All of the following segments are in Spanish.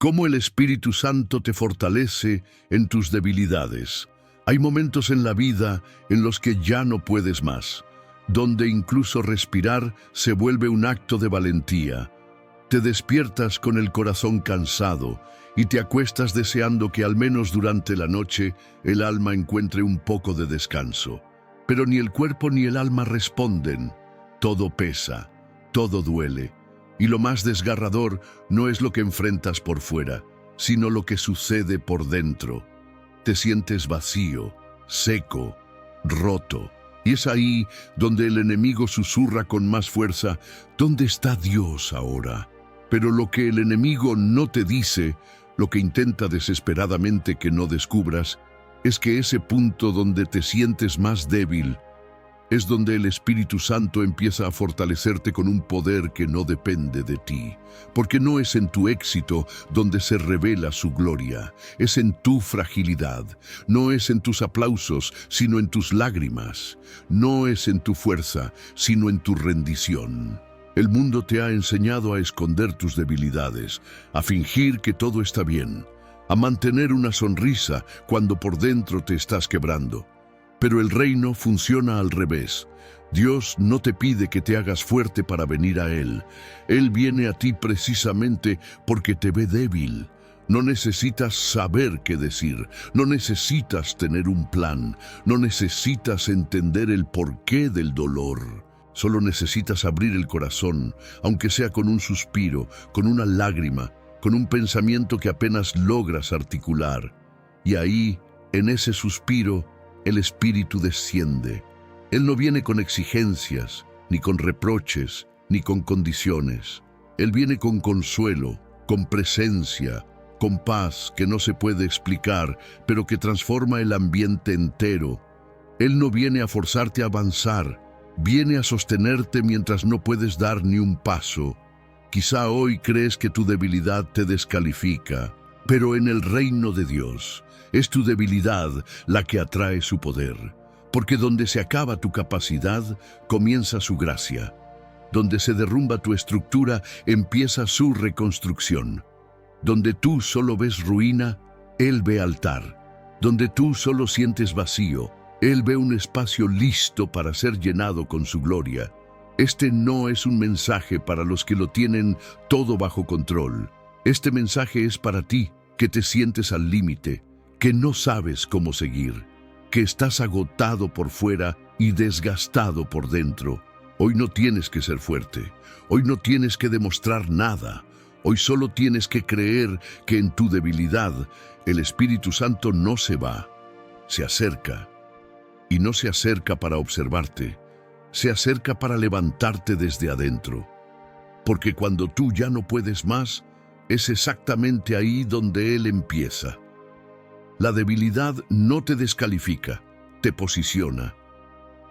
cómo el Espíritu Santo te fortalece en tus debilidades. Hay momentos en la vida en los que ya no puedes más, donde incluso respirar se vuelve un acto de valentía. Te despiertas con el corazón cansado y te acuestas deseando que al menos durante la noche el alma encuentre un poco de descanso. Pero ni el cuerpo ni el alma responden. Todo pesa, todo duele. Y lo más desgarrador no es lo que enfrentas por fuera, sino lo que sucede por dentro. Te sientes vacío, seco, roto. Y es ahí donde el enemigo susurra con más fuerza: ¿dónde está Dios ahora? Pero lo que el enemigo no te dice, lo que intenta desesperadamente que no descubras, es que ese punto donde te sientes más débil es donde el Espíritu Santo empieza a fortalecerte con un poder que no depende de ti. Porque no es en tu éxito donde se revela su gloria, es en tu fragilidad. No es en tus aplausos, sino en tus lágrimas. No es en tu fuerza, sino en tu rendición. El mundo te ha enseñado a esconder tus debilidades, a fingir que todo está bien, a mantener una sonrisa cuando por dentro te estás quebrando. Pero el reino funciona al revés. Dios no te pide que te hagas fuerte para venir a Él. Él viene a ti precisamente porque te ve débil. No necesitas saber qué decir, no necesitas tener un plan, no necesitas entender el porqué del dolor. Solo necesitas abrir el corazón, aunque sea con un suspiro, con una lágrima, con un pensamiento que apenas logras articular. Y ahí, en ese suspiro, el Espíritu desciende. Él no viene con exigencias, ni con reproches, ni con condiciones. Él viene con consuelo, con presencia, con paz que no se puede explicar, pero que transforma el ambiente entero. Él no viene a forzarte a avanzar, viene a sostenerte mientras no puedes dar ni un paso. Quizá hoy crees que tu debilidad te descalifica, pero en el reino de Dios es tu debilidad la que atrae su poder, porque donde se acaba tu capacidad, comienza su gracia. Donde se derrumba tu estructura, empieza su reconstrucción. Donde tú solo ves ruina, Él ve altar. Donde tú solo sientes vacío, Él ve un espacio listo para ser llenado con su gloria. Este no es un mensaje para los que lo tienen todo bajo control. Este mensaje es para ti, que te sientes al límite, que no sabes cómo seguir, que estás agotado por fuera y desgastado por dentro. Hoy no tienes que ser fuerte, hoy no tienes que demostrar nada, hoy solo tienes que creer que en tu debilidad el Espíritu Santo no se va, se acerca. Y no se acerca para observarte, se acerca para levantarte desde adentro. Porque cuando tú ya no puedes más, es exactamente ahí donde Él empieza. La debilidad no te descalifica, te posiciona.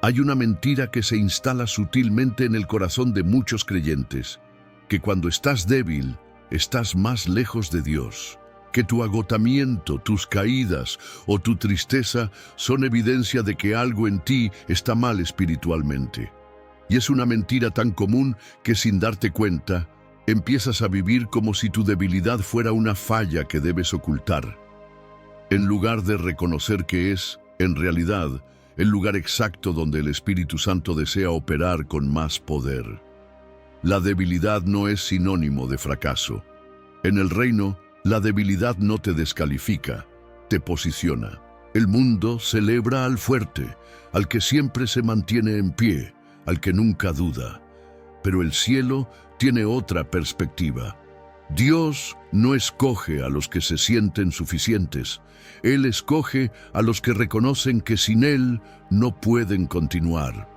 Hay una mentira que se instala sutilmente en el corazón de muchos creyentes, que cuando estás débil, estás más lejos de Dios, que tu agotamiento, tus caídas o tu tristeza son evidencia de que algo en ti está mal espiritualmente. Y es una mentira tan común que sin darte cuenta, empiezas a vivir como si tu debilidad fuera una falla que debes ocultar, en lugar de reconocer que es, en realidad, el lugar exacto donde el Espíritu Santo desea operar con más poder. La debilidad no es sinónimo de fracaso. En el reino, la debilidad no te descalifica, te posiciona. El mundo celebra al fuerte, al que siempre se mantiene en pie, al que nunca duda. Pero el cielo tiene otra perspectiva. Dios no escoge a los que se sienten suficientes. Él escoge a los que reconocen que sin Él no pueden continuar.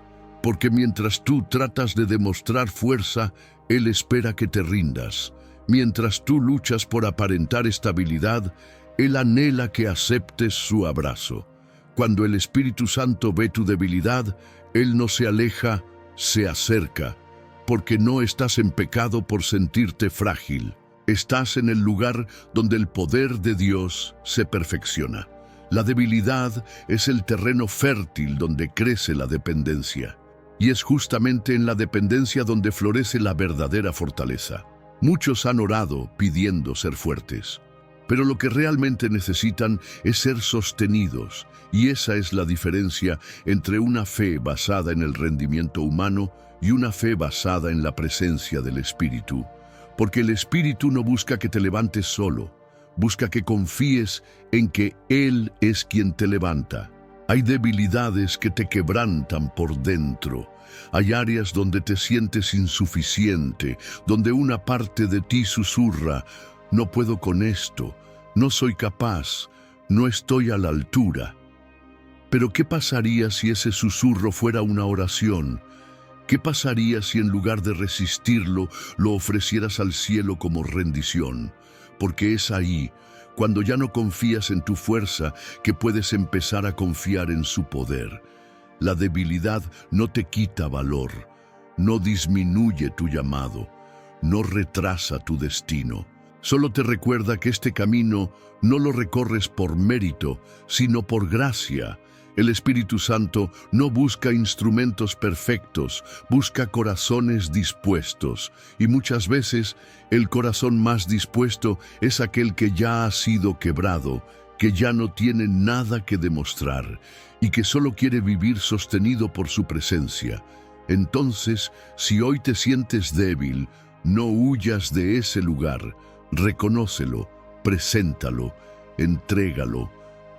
Porque mientras tú tratas de demostrar fuerza, Él espera que te rindas. Mientras tú luchas por aparentar estabilidad, Él anhela que aceptes su abrazo. Cuando el Espíritu Santo ve tu debilidad, Él no se aleja, se acerca. Porque no estás en pecado por sentirte frágil. Estás en el lugar donde el poder de Dios se perfecciona. La debilidad es el terreno fértil donde crece la dependencia. Y es justamente en la dependencia donde florece la verdadera fortaleza. Muchos han orado pidiendo ser fuertes, pero lo que realmente necesitan es ser sostenidos, y esa es la diferencia entre una fe basada en el rendimiento humano y una fe basada en la presencia del Espíritu. Porque el Espíritu no busca que te levantes solo, busca que confíes en que Él es quien te levanta. Hay debilidades que te quebrantan por dentro. Hay áreas donde te sientes insuficiente, donde una parte de ti susurra: no puedo con esto, no soy capaz, no estoy a la altura. Pero ¿qué pasaría si ese susurro fuera una oración? ¿Qué pasaría si en lugar de resistirlo, lo ofrecieras al cielo como rendición? Porque es ahí, cuando ya no confías en tu fuerza, que puedes empezar a confiar en su poder. La debilidad no te quita valor, no disminuye tu llamado, no retrasa tu destino. Solo te recuerda que este camino no lo recorres por mérito, sino por gracia. El Espíritu Santo no busca instrumentos perfectos, busca corazones dispuestos. Y muchas veces el corazón más dispuesto es aquel que ya ha sido quebrado, que ya no tiene nada que demostrar y que solo quiere vivir sostenido por su presencia. Entonces, si hoy te sientes débil, no huyas de ese lugar. Reconócelo, preséntalo, entrégalo,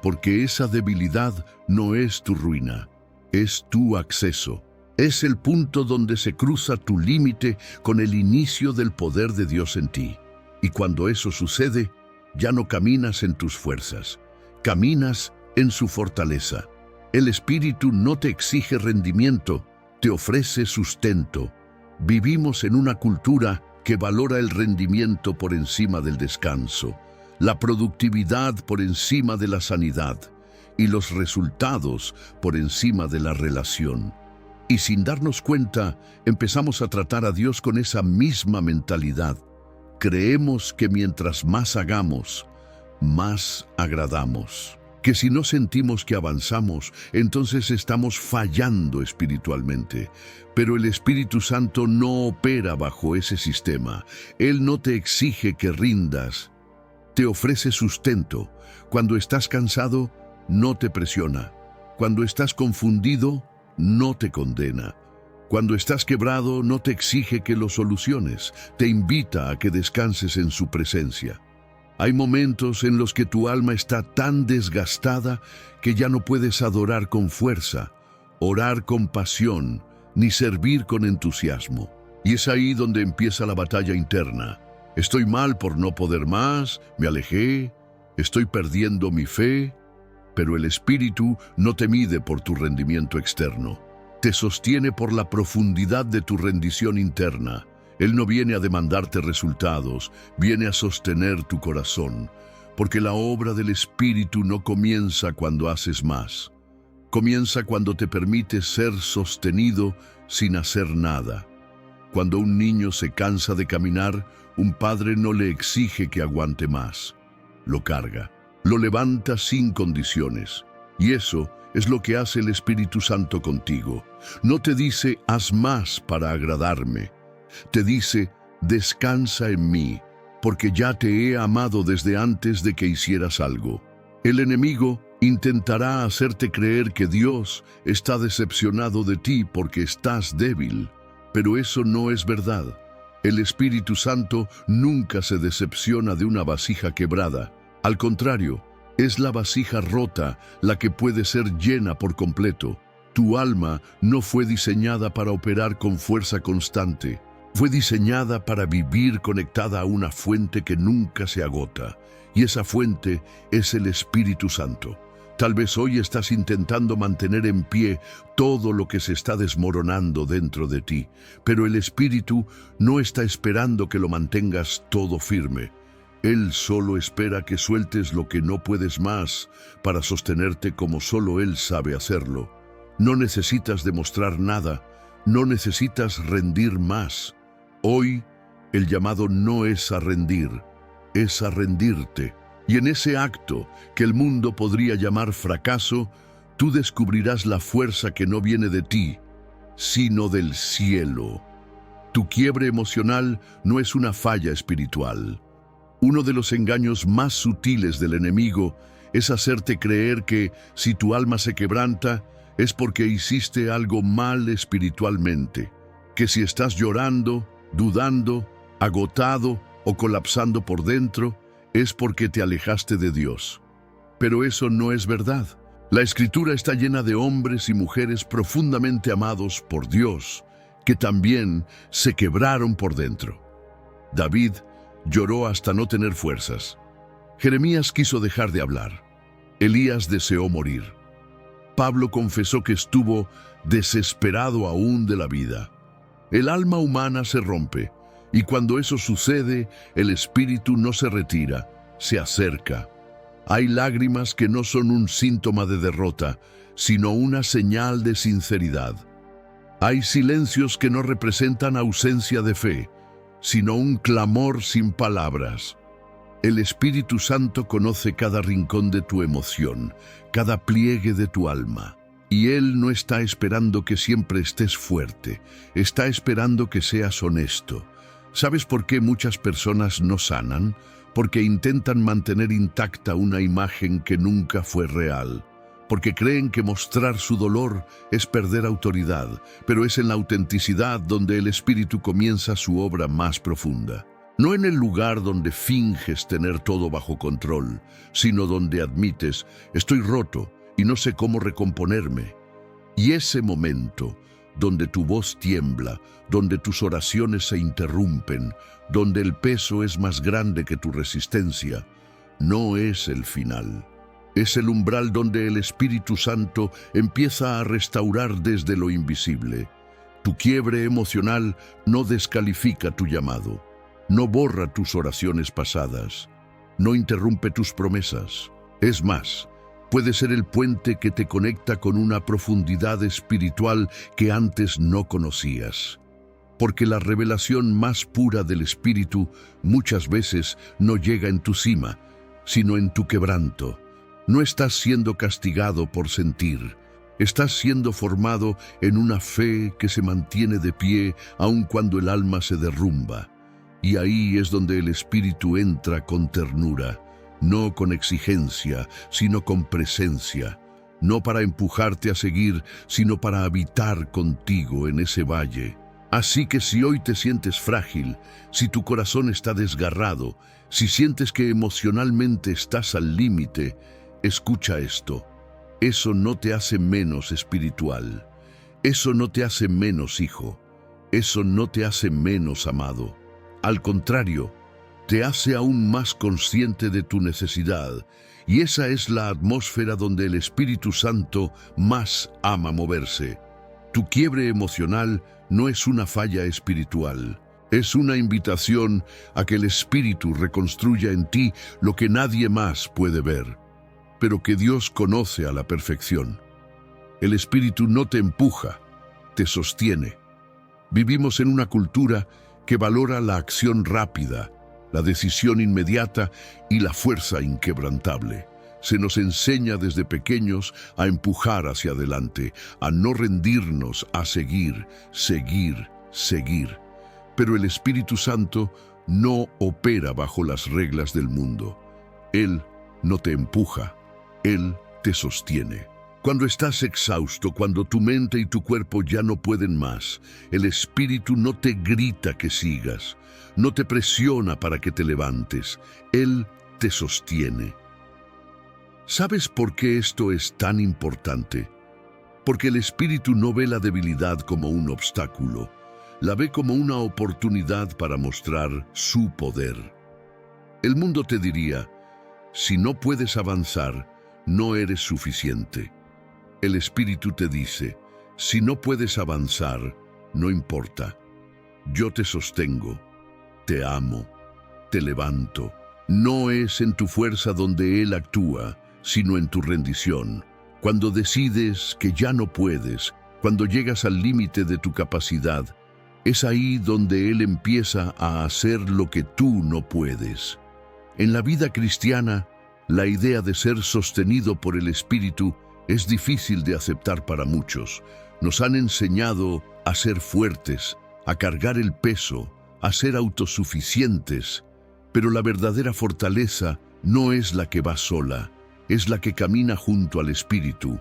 porque esa debilidad no es tu ruina, es tu acceso. Es el punto donde se cruza tu límite con el inicio del poder de Dios en ti. Y cuando eso sucede, ya no caminas en tus fuerzas, caminas en su fortaleza. El Espíritu no te exige rendimiento, te ofrece sustento. Vivimos en una cultura que valora el rendimiento por encima del descanso, la productividad por encima de la sanidad y los resultados por encima de la relación. Y sin darnos cuenta, empezamos a tratar a Dios con esa misma mentalidad. Creemos que mientras más hagamos, más agradamos. Que si no sentimos que avanzamos, entonces estamos fallando espiritualmente. Pero el Espíritu Santo no opera bajo ese sistema. Él no te exige que rindas, te ofrece sustento. Cuando estás cansado, no te presiona. Cuando estás confundido, no te condena. Cuando estás quebrado, no te exige que lo soluciones, te invita a que descanses en su presencia. Hay momentos en los que tu alma está tan desgastada que ya no puedes adorar con fuerza, orar con pasión, ni servir con entusiasmo. Y es ahí donde empieza la batalla interna. Estoy mal por no poder más, me alejé, estoy perdiendo mi fe. Pero el Espíritu no te mide por tu rendimiento externo, te sostiene por la profundidad de tu rendición interna. Él no viene a demandarte resultados, viene a sostener tu corazón, porque la obra del Espíritu no comienza cuando haces más. Comienza cuando te permites ser sostenido sin hacer nada. Cuando un niño se cansa de caminar, un padre no le exige que aguante más. Lo carga, lo levanta sin condiciones. Y eso es lo que hace el Espíritu Santo contigo. No te dice, haz más para agradarme. Te dice, descansa en mí, porque ya te he amado desde antes de que hicieras algo. El enemigo intentará hacerte creer que Dios está decepcionado de ti porque estás débil, pero eso no es verdad. El Espíritu Santo nunca se decepciona de una vasija quebrada. Al contrario, es la vasija rota la que puede ser llena por completo. Tu alma no fue diseñada para operar con fuerza constante. Fue diseñada para vivir conectada a una fuente que nunca se agota, y esa fuente es el Espíritu Santo. Tal vez hoy estás intentando mantener en pie todo lo que se está desmoronando dentro de ti, pero el Espíritu no está esperando que lo mantengas todo firme. Él solo espera que sueltes lo que no puedes más para sostenerte como solo Él sabe hacerlo. No necesitas demostrar nada, no necesitas rendir más. Hoy, el llamado no es a rendir, es a rendirte. Y en ese acto, que el mundo podría llamar fracaso, tú descubrirás la fuerza que no viene de ti, sino del cielo. Tu quiebre emocional no es una falla espiritual. Uno de los engaños más sutiles del enemigo es hacerte creer que si tu alma se quebranta es porque hiciste algo mal espiritualmente, que si estás llorando, dudando, agotado o colapsando por dentro, es porque te alejaste de Dios. Pero eso no es verdad. La Escritura está llena de hombres y mujeres profundamente amados por Dios, que también se quebraron por dentro. David lloró hasta no tener fuerzas. Jeremías quiso dejar de hablar. Elías deseó morir. Pablo confesó que estuvo desesperado aún de la vida. El alma humana se rompe, y cuando eso sucede, el espíritu no se retira, se acerca. Hay lágrimas que no son un síntoma de derrota, sino una señal de sinceridad. Hay silencios que no representan ausencia de fe, sino un clamor sin palabras. El Espíritu Santo conoce cada rincón de tu emoción, cada pliegue de tu alma. Y Él no está esperando que siempre estés fuerte, está esperando que seas honesto. ¿Sabes por qué muchas personas no sanan? Porque intentan mantener intacta una imagen que nunca fue real. Porque creen que mostrar su dolor es perder autoridad, pero es en la autenticidad donde el Espíritu comienza su obra más profunda. No en el lugar donde finges tener todo bajo control, sino donde admites, estoy roto y no sé cómo recomponerme. Y ese momento, donde tu voz tiembla, donde tus oraciones se interrumpen, donde el peso es más grande que tu resistencia, no es el final. Es el umbral donde el Espíritu Santo empieza a restaurar desde lo invisible. Tu quiebre emocional no descalifica tu llamado, no borra tus oraciones pasadas, no interrumpe tus promesas. Es más, puede ser el puente que te conecta con una profundidad espiritual que antes no conocías. Porque la revelación más pura del Espíritu muchas veces no llega en tu cima, sino en tu quebranto. No estás siendo castigado por sentir, estás siendo formado en una fe que se mantiene de pie aun cuando el alma se derrumba. Y ahí es donde el Espíritu entra con ternura, no con exigencia, sino con presencia, no para empujarte a seguir, sino para habitar contigo en ese valle. Así que si hoy te sientes frágil, si tu corazón está desgarrado, si sientes que emocionalmente estás al límite, escucha esto. Eso no te hace menos espiritual. Eso no te hace menos hijo. Eso no te hace menos amado. Al contrario, te hace aún más consciente de tu necesidad, y esa es la atmósfera donde el Espíritu Santo más ama moverse. Tu quiebre emocional no es una falla espiritual, es una invitación a que el Espíritu reconstruya en ti lo que nadie más puede ver, pero que Dios conoce a la perfección. El Espíritu no te empuja, te sostiene. Vivimos en una cultura que valora la acción rápida, la decisión inmediata y la fuerza inquebrantable. Se nos enseña desde pequeños a empujar hacia adelante, a no rendirnos, a seguir, seguir, seguir. Pero el Espíritu Santo no opera bajo las reglas del mundo. Él no te empuja, Él te sostiene. Cuando estás exhausto, cuando tu mente y tu cuerpo ya no pueden más, el Espíritu no te grita que sigas, no te presiona para que te levantes. Él te sostiene. ¿Sabes por qué esto es tan importante? Porque el Espíritu no ve la debilidad como un obstáculo, la ve como una oportunidad para mostrar su poder. El mundo te diría, si no puedes avanzar, no eres suficiente. El Espíritu te dice, si no puedes avanzar, no importa. Yo te sostengo, te amo, te levanto. No es en tu fuerza donde Él actúa, sino en tu rendición. Cuando decides que ya no puedes, cuando llegas al límite de tu capacidad, es ahí donde Él empieza a hacer lo que tú no puedes. En la vida cristiana, la idea de ser sostenido por el Espíritu es difícil de aceptar para muchos. Nos han enseñado a ser fuertes, a cargar el peso, a ser autosuficientes. Pero la verdadera fortaleza no es la que va sola, es la que camina junto al Espíritu.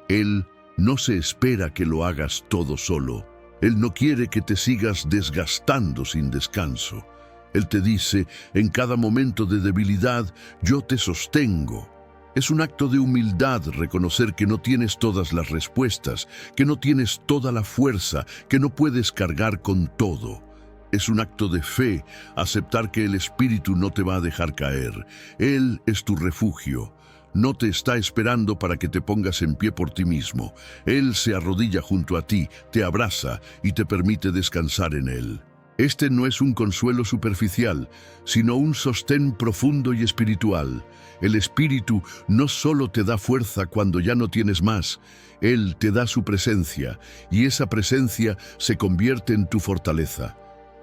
Él no se espera que lo hagas todo solo. Él no quiere que te sigas desgastando sin descanso. Él te dice, en cada momento de debilidad, yo te sostengo. Es un acto de humildad reconocer que no tienes todas las respuestas, que no tienes toda la fuerza, que no puedes cargar con todo. Es un acto de fe aceptar que el Espíritu no te va a dejar caer. Él es tu refugio. No te está esperando para que te pongas en pie por ti mismo. Él se arrodilla junto a ti, te abraza y te permite descansar en Él. Este no es un consuelo superficial, sino un sostén profundo y espiritual. El Espíritu no solo te da fuerza cuando ya no tienes más, Él te da su presencia, y esa presencia se convierte en tu fortaleza.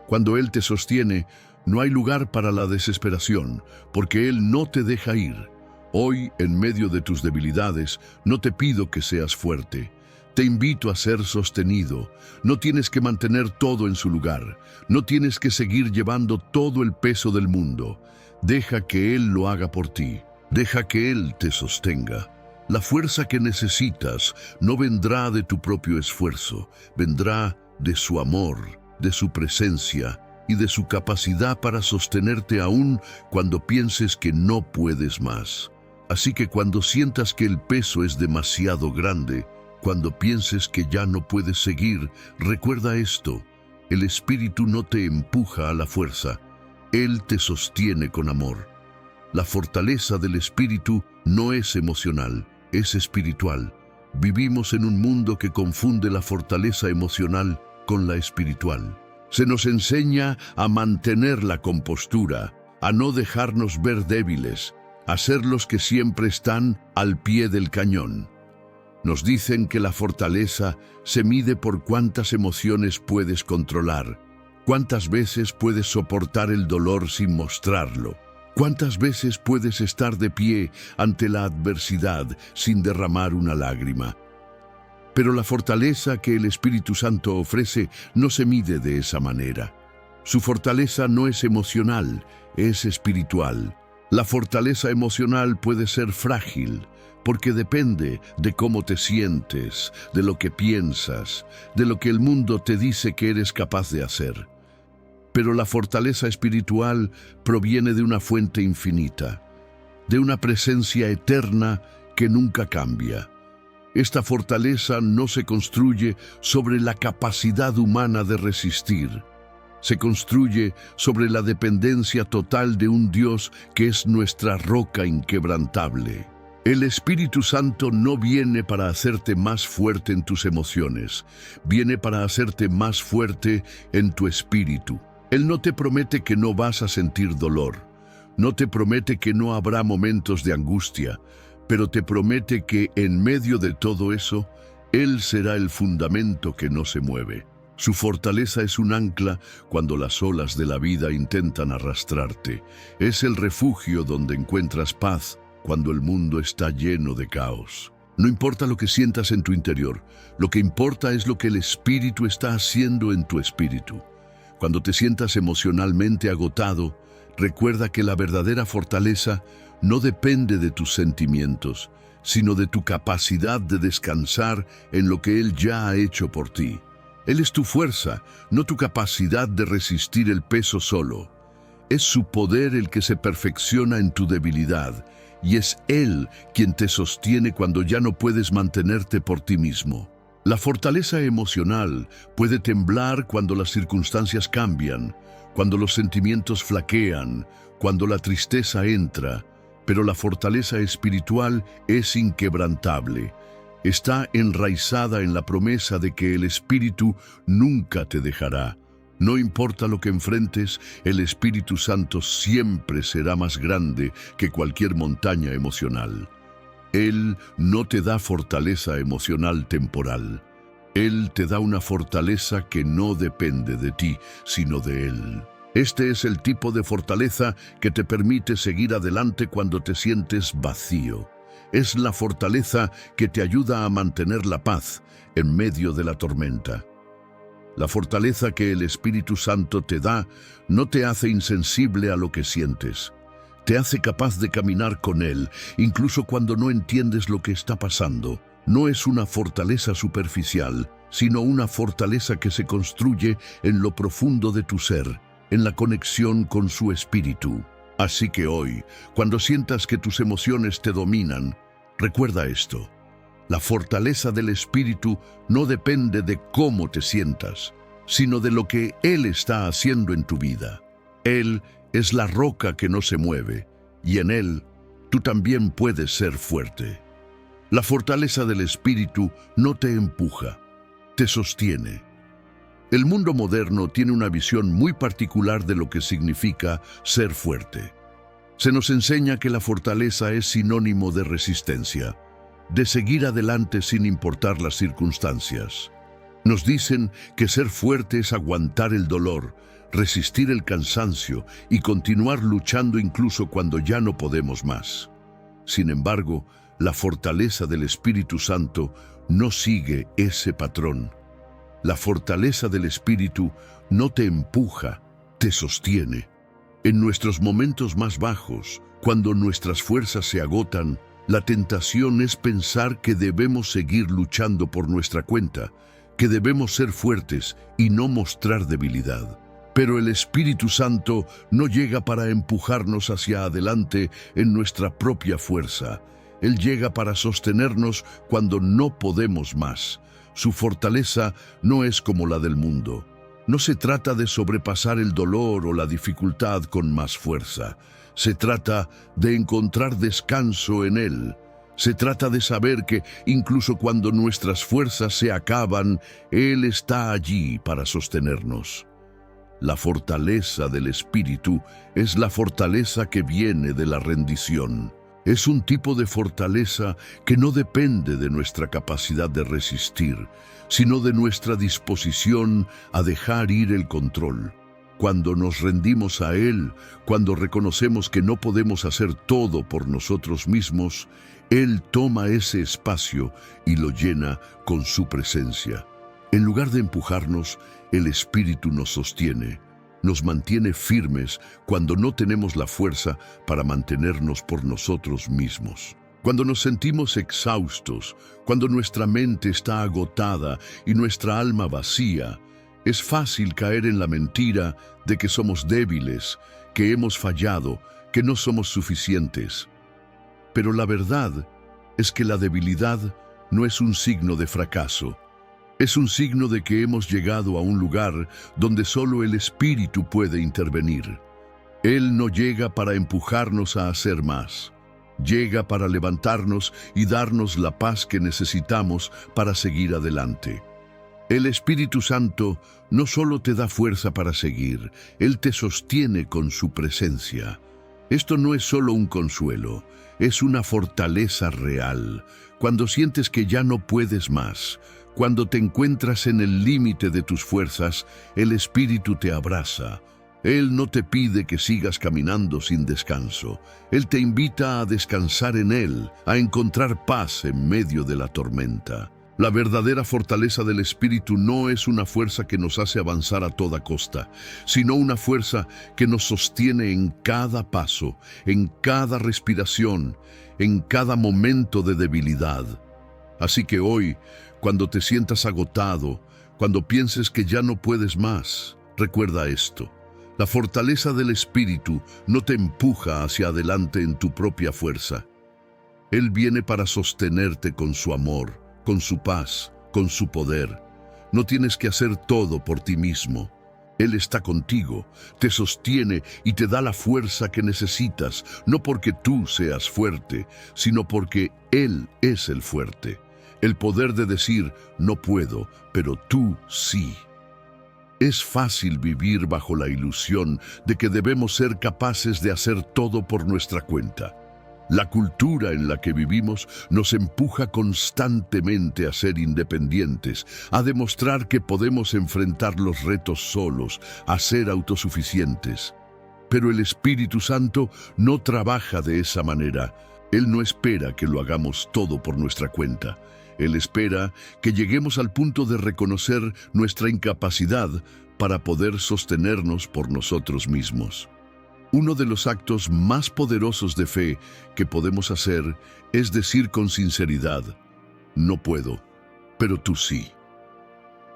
Cuando Él te sostiene, no hay lugar para la desesperación, porque Él no te deja ir. Hoy, en medio de tus debilidades, no te pido que seas fuerte. Te invito a ser sostenido. No tienes que mantener todo en su lugar. No tienes que seguir llevando todo el peso del mundo. Deja que Él lo haga por ti. Deja que Él te sostenga. La fuerza que necesitas no vendrá de tu propio esfuerzo. Vendrá de su amor, de su presencia y de su capacidad para sostenerte aún cuando pienses que no puedes más. Así que cuando sientas que el peso es demasiado grande, cuando pienses que ya no puedes seguir, recuerda esto: el Espíritu no te empuja a la fuerza, Él te sostiene con amor. La fortaleza del Espíritu no es emocional, es espiritual. Vivimos en un mundo que confunde la fortaleza emocional con la espiritual. Se nos enseña a mantener la compostura, a no dejarnos ver débiles, a ser los que siempre están al pie del cañón. Nos dicen que la fortaleza se mide por cuántas emociones puedes controlar, cuántas veces puedes soportar el dolor sin mostrarlo, cuántas veces puedes estar de pie ante la adversidad sin derramar una lágrima. Pero la fortaleza que el Espíritu Santo ofrece no se mide de esa manera. Su fortaleza no es emocional, es espiritual. La fortaleza emocional puede ser frágil, porque depende de cómo te sientes, de lo que piensas, de lo que el mundo te dice que eres capaz de hacer. Pero la fortaleza espiritual proviene de una fuente infinita, de una presencia eterna que nunca cambia. Esta fortaleza no se construye sobre la capacidad humana de resistir. Se construye sobre la dependencia total de un Dios que es nuestra roca inquebrantable. El Espíritu Santo no viene para hacerte más fuerte en tus emociones, viene para hacerte más fuerte en tu espíritu. Él no te promete que no vas a sentir dolor, no te promete que no habrá momentos de angustia, pero te promete que en medio de todo eso, Él será el fundamento que no se mueve. Su fortaleza es un ancla cuando las olas de la vida intentan arrastrarte. Es el refugio donde encuentras paz cuando el mundo está lleno de caos. No importa lo que sientas en tu interior, lo que importa es lo que el Espíritu está haciendo en tu espíritu. Cuando te sientas emocionalmente agotado, recuerda que la verdadera fortaleza no depende de tus sentimientos, sino de tu capacidad de descansar en lo que Él ya ha hecho por ti. Él es tu fuerza, no tu capacidad de resistir el peso solo. Es su poder el que se perfecciona en tu debilidad, y es Él quien te sostiene cuando ya no puedes mantenerte por ti mismo. La fortaleza emocional puede temblar cuando las circunstancias cambian, cuando los sentimientos flaquean, cuando la tristeza entra, pero la fortaleza espiritual es inquebrantable. Está enraizada en la promesa de que el Espíritu nunca te dejará. No importa lo que enfrentes, el Espíritu Santo siempre será más grande que cualquier montaña emocional. Él no te da fortaleza emocional temporal. Él te da una fortaleza que no depende de ti, sino de Él. Este es el tipo de fortaleza que te permite seguir adelante cuando te sientes vacío. Es la fortaleza que te ayuda a mantener la paz en medio de la tormenta. La fortaleza que el Espíritu Santo te da no te hace insensible a lo que sientes. Te hace capaz de caminar con Él, incluso cuando no entiendes lo que está pasando. No es una fortaleza superficial, sino una fortaleza que se construye en lo profundo de tu ser, en la conexión con su Espíritu. Así que hoy, cuando sientas que tus emociones te dominan, recuerda esto. La fortaleza del Espíritu no depende de cómo te sientas, sino de lo que Él está haciendo en tu vida. Él es la roca que no se mueve, y en Él tú también puedes ser fuerte. La fortaleza del Espíritu no te empuja, te sostiene. El mundo moderno tiene una visión muy particular de lo que significa ser fuerte. Se nos enseña que la fortaleza es sinónimo de resistencia, de seguir adelante sin importar las circunstancias. Nos dicen que ser fuerte es aguantar el dolor, resistir el cansancio y continuar luchando incluso cuando ya no podemos más. Sin embargo, la fortaleza del Espíritu Santo no sigue ese patrón. La fortaleza del Espíritu no te empuja, te sostiene. En nuestros momentos más bajos, cuando nuestras fuerzas se agotan, la tentación es pensar que debemos seguir luchando por nuestra cuenta, que debemos ser fuertes y no mostrar debilidad. Pero el Espíritu Santo no llega para empujarnos hacia adelante en nuestra propia fuerza. Él llega para sostenernos cuando no podemos más. Su fortaleza no es como la del mundo. No se trata de sobrepasar el dolor o la dificultad con más fuerza. Se trata de encontrar descanso en Él. Se trata de saber que incluso cuando nuestras fuerzas se acaban, Él está allí para sostenernos. La fortaleza del Espíritu es la fortaleza que viene de la rendición. Es un tipo de fortaleza que no depende de nuestra capacidad de resistir, sino de nuestra disposición a dejar ir el control. Cuando nos rendimos a Él, cuando reconocemos que no podemos hacer todo por nosotros mismos, Él toma ese espacio y lo llena con su presencia. En lugar de empujarnos, el Espíritu nos sostiene. Nos mantiene firmes cuando no tenemos la fuerza para mantenernos por nosotros mismos. Cuando nos sentimos exhaustos, cuando nuestra mente está agotada y nuestra alma vacía, es fácil caer en la mentira de que somos débiles, que hemos fallado, que no somos suficientes. Pero la verdad es que la debilidad no es un signo de fracaso. Es un signo de que hemos llegado a un lugar donde solo el Espíritu puede intervenir. Él no llega para empujarnos a hacer más. Llega para levantarnos y darnos la paz que necesitamos para seguir adelante. El Espíritu Santo no solo te da fuerza para seguir, Él te sostiene con su presencia. Esto no es solo un consuelo, es una fortaleza real. Cuando sientes que ya no puedes más, cuando te encuentras en el límite de tus fuerzas, el Espíritu te abraza. Él no te pide que sigas caminando sin descanso. Él te invita a descansar en Él, a encontrar paz en medio de la tormenta. La verdadera fortaleza del Espíritu no es una fuerza que nos hace avanzar a toda costa, sino una fuerza que nos sostiene en cada paso, en cada respiración, en cada momento de debilidad. Así que hoy, cuando te sientas agotado, cuando pienses que ya no puedes más, recuerda esto. La fortaleza del Espíritu no te empuja hacia adelante en tu propia fuerza. Él viene para sostenerte con su amor, con su paz, con su poder. No tienes que hacer todo por ti mismo. Él está contigo, te sostiene y te da la fuerza que necesitas, no porque tú seas fuerte, sino porque Él es el fuerte. El poder de decir, no puedo, pero tú sí. Es fácil vivir bajo la ilusión de que debemos ser capaces de hacer todo por nuestra cuenta. La cultura en la que vivimos nos empuja constantemente a ser independientes, a demostrar que podemos enfrentar los retos solos, a ser autosuficientes. Pero el Espíritu Santo no trabaja de esa manera. Él no espera que lo hagamos todo por nuestra cuenta. Él espera que lleguemos al punto de reconocer nuestra incapacidad para poder sostenernos por nosotros mismos. Uno de los actos más poderosos de fe que podemos hacer es decir con sinceridad: no puedo, pero tú sí.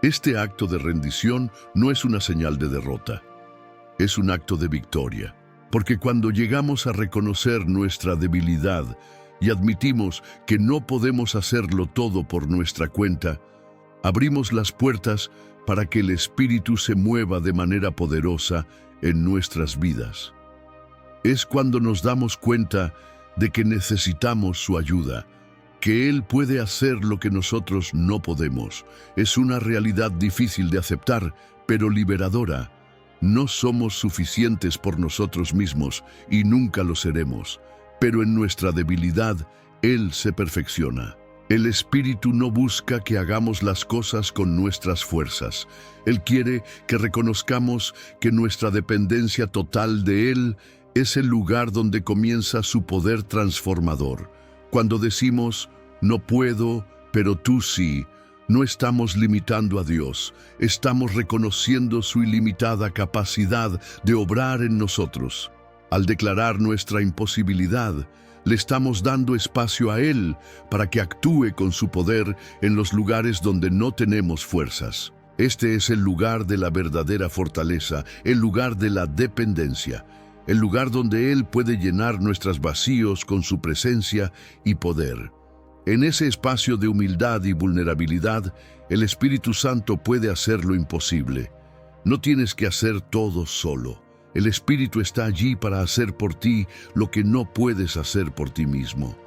Este acto de rendición no es una señal de derrota, es un acto de victoria, porque cuando llegamos a reconocer nuestra debilidad y admitimos que no podemos hacerlo todo por nuestra cuenta, abrimos las puertas para que el Espíritu se mueva de manera poderosa en nuestras vidas. Es cuando nos damos cuenta de que necesitamos su ayuda, que Él puede hacer lo que nosotros no podemos. Es una realidad difícil de aceptar, pero liberadora. No somos suficientes por nosotros mismos y nunca lo seremos, pero en nuestra debilidad, Él se perfecciona. El Espíritu no busca que hagamos las cosas con nuestras fuerzas. Él quiere que reconozcamos que nuestra dependencia total de Él es el lugar donde comienza su poder transformador. Cuando decimos, no puedo, pero tú sí, no estamos limitando a Dios, estamos reconociendo su ilimitada capacidad de obrar en nosotros. Al declarar nuestra imposibilidad, le estamos dando espacio a Él para que actúe con su poder en los lugares donde no tenemos fuerzas. Este es el lugar de la verdadera fortaleza, el lugar de la dependencia, el lugar donde Él puede llenar nuestros vacíos con su presencia y poder. En ese espacio de humildad y vulnerabilidad, el Espíritu Santo puede hacer lo imposible. No tienes que hacer todo solo. El Espíritu está allí para hacer por ti lo que no puedes hacer por ti mismo.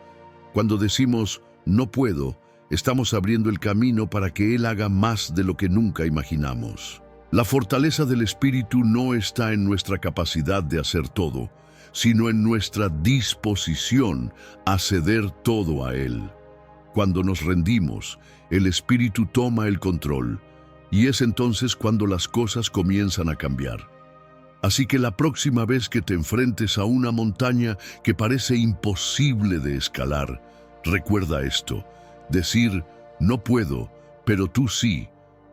Cuando decimos, no puedo, estamos abriendo el camino para que Él haga más de lo que nunca imaginamos. La fortaleza del Espíritu no está en nuestra capacidad de hacer todo, sino en nuestra disposición a ceder todo a Él. Cuando nos rendimos, el Espíritu toma el control, y es entonces cuando las cosas comienzan a cambiar. Así que la próxima vez que te enfrentes a una montaña que parece imposible de escalar, recuerda esto: decir, no puedo, pero tú sí,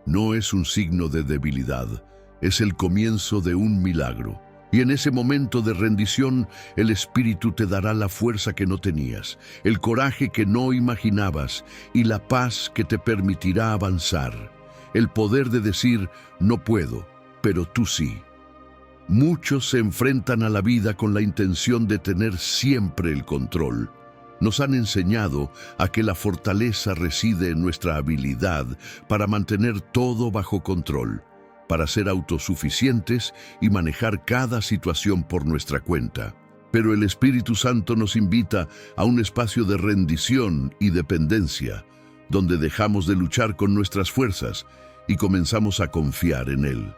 no es un signo de debilidad, es el comienzo de un milagro. Y en ese momento de rendición, el Espíritu te dará la fuerza que no tenías, el coraje que no imaginabas y la paz que te permitirá avanzar. El poder de decir, no puedo, pero tú sí. Muchos se enfrentan a la vida con la intención de tener siempre el control. Nos han enseñado a que la fortaleza reside en nuestra habilidad para mantener todo bajo control, para ser autosuficientes y manejar cada situación por nuestra cuenta. Pero el Espíritu Santo nos invita a un espacio de rendición y dependencia, donde dejamos de luchar con nuestras fuerzas y comenzamos a confiar en Él.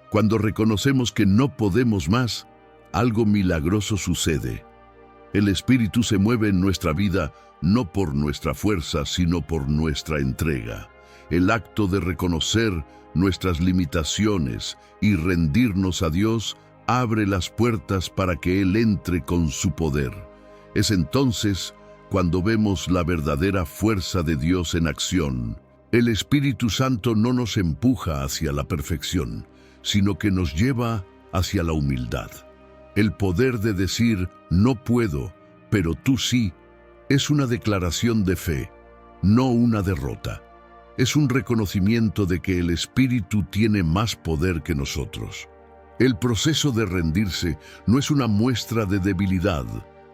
Cuando reconocemos que no podemos más, algo milagroso sucede. El Espíritu se mueve en nuestra vida no por nuestra fuerza, sino por nuestra entrega. El acto de reconocer nuestras limitaciones y rendirnos a Dios abre las puertas para que Él entre con su poder. Es entonces cuando vemos la verdadera fuerza de Dios en acción. El Espíritu Santo no nos empuja hacia la perfección, sino que nos lleva hacia la humildad. El poder de decir, no puedo, pero tú sí, es una declaración de fe, no una derrota. Es un reconocimiento de que el Espíritu tiene más poder que nosotros. El proceso de rendirse no es una muestra de debilidad,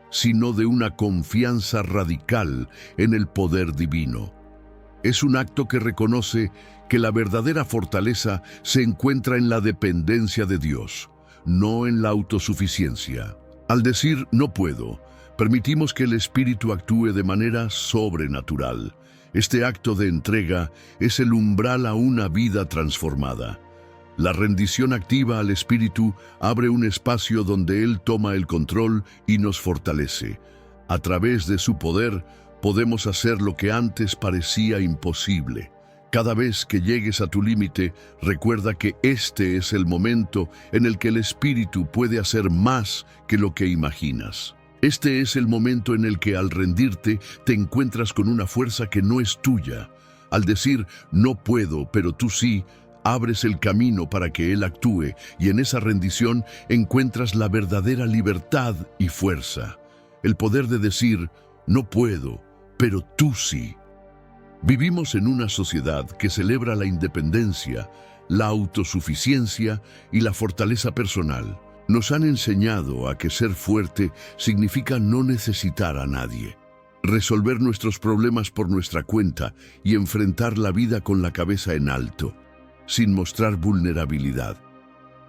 sino de una confianza radical en el poder divino. Es un acto que reconoce que la verdadera fortaleza se encuentra en la dependencia de Dios, no en la autosuficiencia. Al decir no puedo, permitimos que el Espíritu actúe de manera sobrenatural. Este acto de entrega es el umbral a una vida transformada. La rendición activa al Espíritu abre un espacio donde Él toma el control y nos fortalece. A través de su poder, podemos hacer lo que antes parecía imposible. Cada vez que llegues a tu límite, recuerda que este es el momento en el que el Espíritu puede hacer más que lo que imaginas. Este es el momento en el que al rendirte te encuentras con una fuerza que no es tuya. Al decir no puedo, pero tú sí, abres el camino para que Él actúe y en esa rendición encuentras la verdadera libertad y fuerza. El poder de decir no puedo, pero tú sí. Vivimos en una sociedad que celebra la independencia, la autosuficiencia y la fortaleza personal. Nos han enseñado a que ser fuerte significa no necesitar a nadie, resolver nuestros problemas por nuestra cuenta y enfrentar la vida con la cabeza en alto, sin mostrar vulnerabilidad.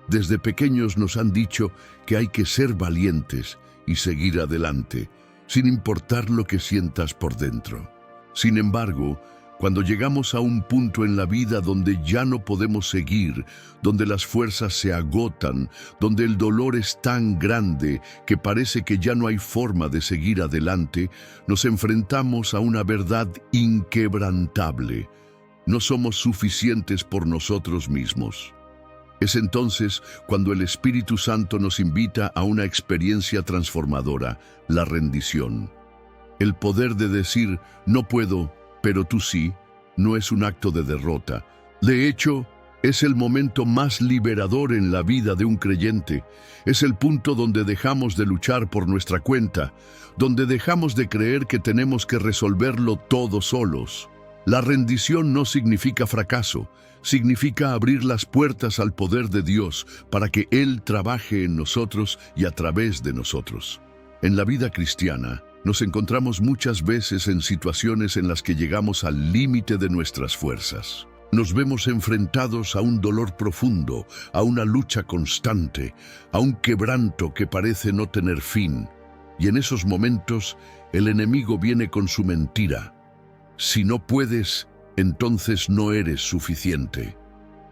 Desde pequeños nos han dicho que hay que ser valientes y seguir adelante, sin importar lo que sientas por dentro. Sin embargo, cuando llegamos a un punto en la vida donde ya no podemos seguir, donde las fuerzas se agotan, donde el dolor es tan grande que parece que ya no hay forma de seguir adelante, nos enfrentamos a una verdad inquebrantable. No somos suficientes por nosotros mismos. Es entonces cuando el Espíritu Santo nos invita a una experiencia transformadora, la rendición. El poder de decir, no puedo, pero tú sí, no es un acto de derrota. De hecho, es el momento más liberador en la vida de un creyente. Es el punto donde dejamos de luchar por nuestra cuenta, donde dejamos de creer que tenemos que resolverlo todos solos. La rendición no significa fracaso, significa abrir las puertas al poder de Dios para que Él trabaje en nosotros y a través de nosotros. En la vida cristiana, nos encontramos muchas veces en situaciones en las que llegamos al límite de nuestras fuerzas. Nos vemos enfrentados a un dolor profundo, a una lucha constante, a un quebranto que parece no tener fin. Y en esos momentos, el enemigo viene con su mentira. Si no puedes, entonces no eres suficiente.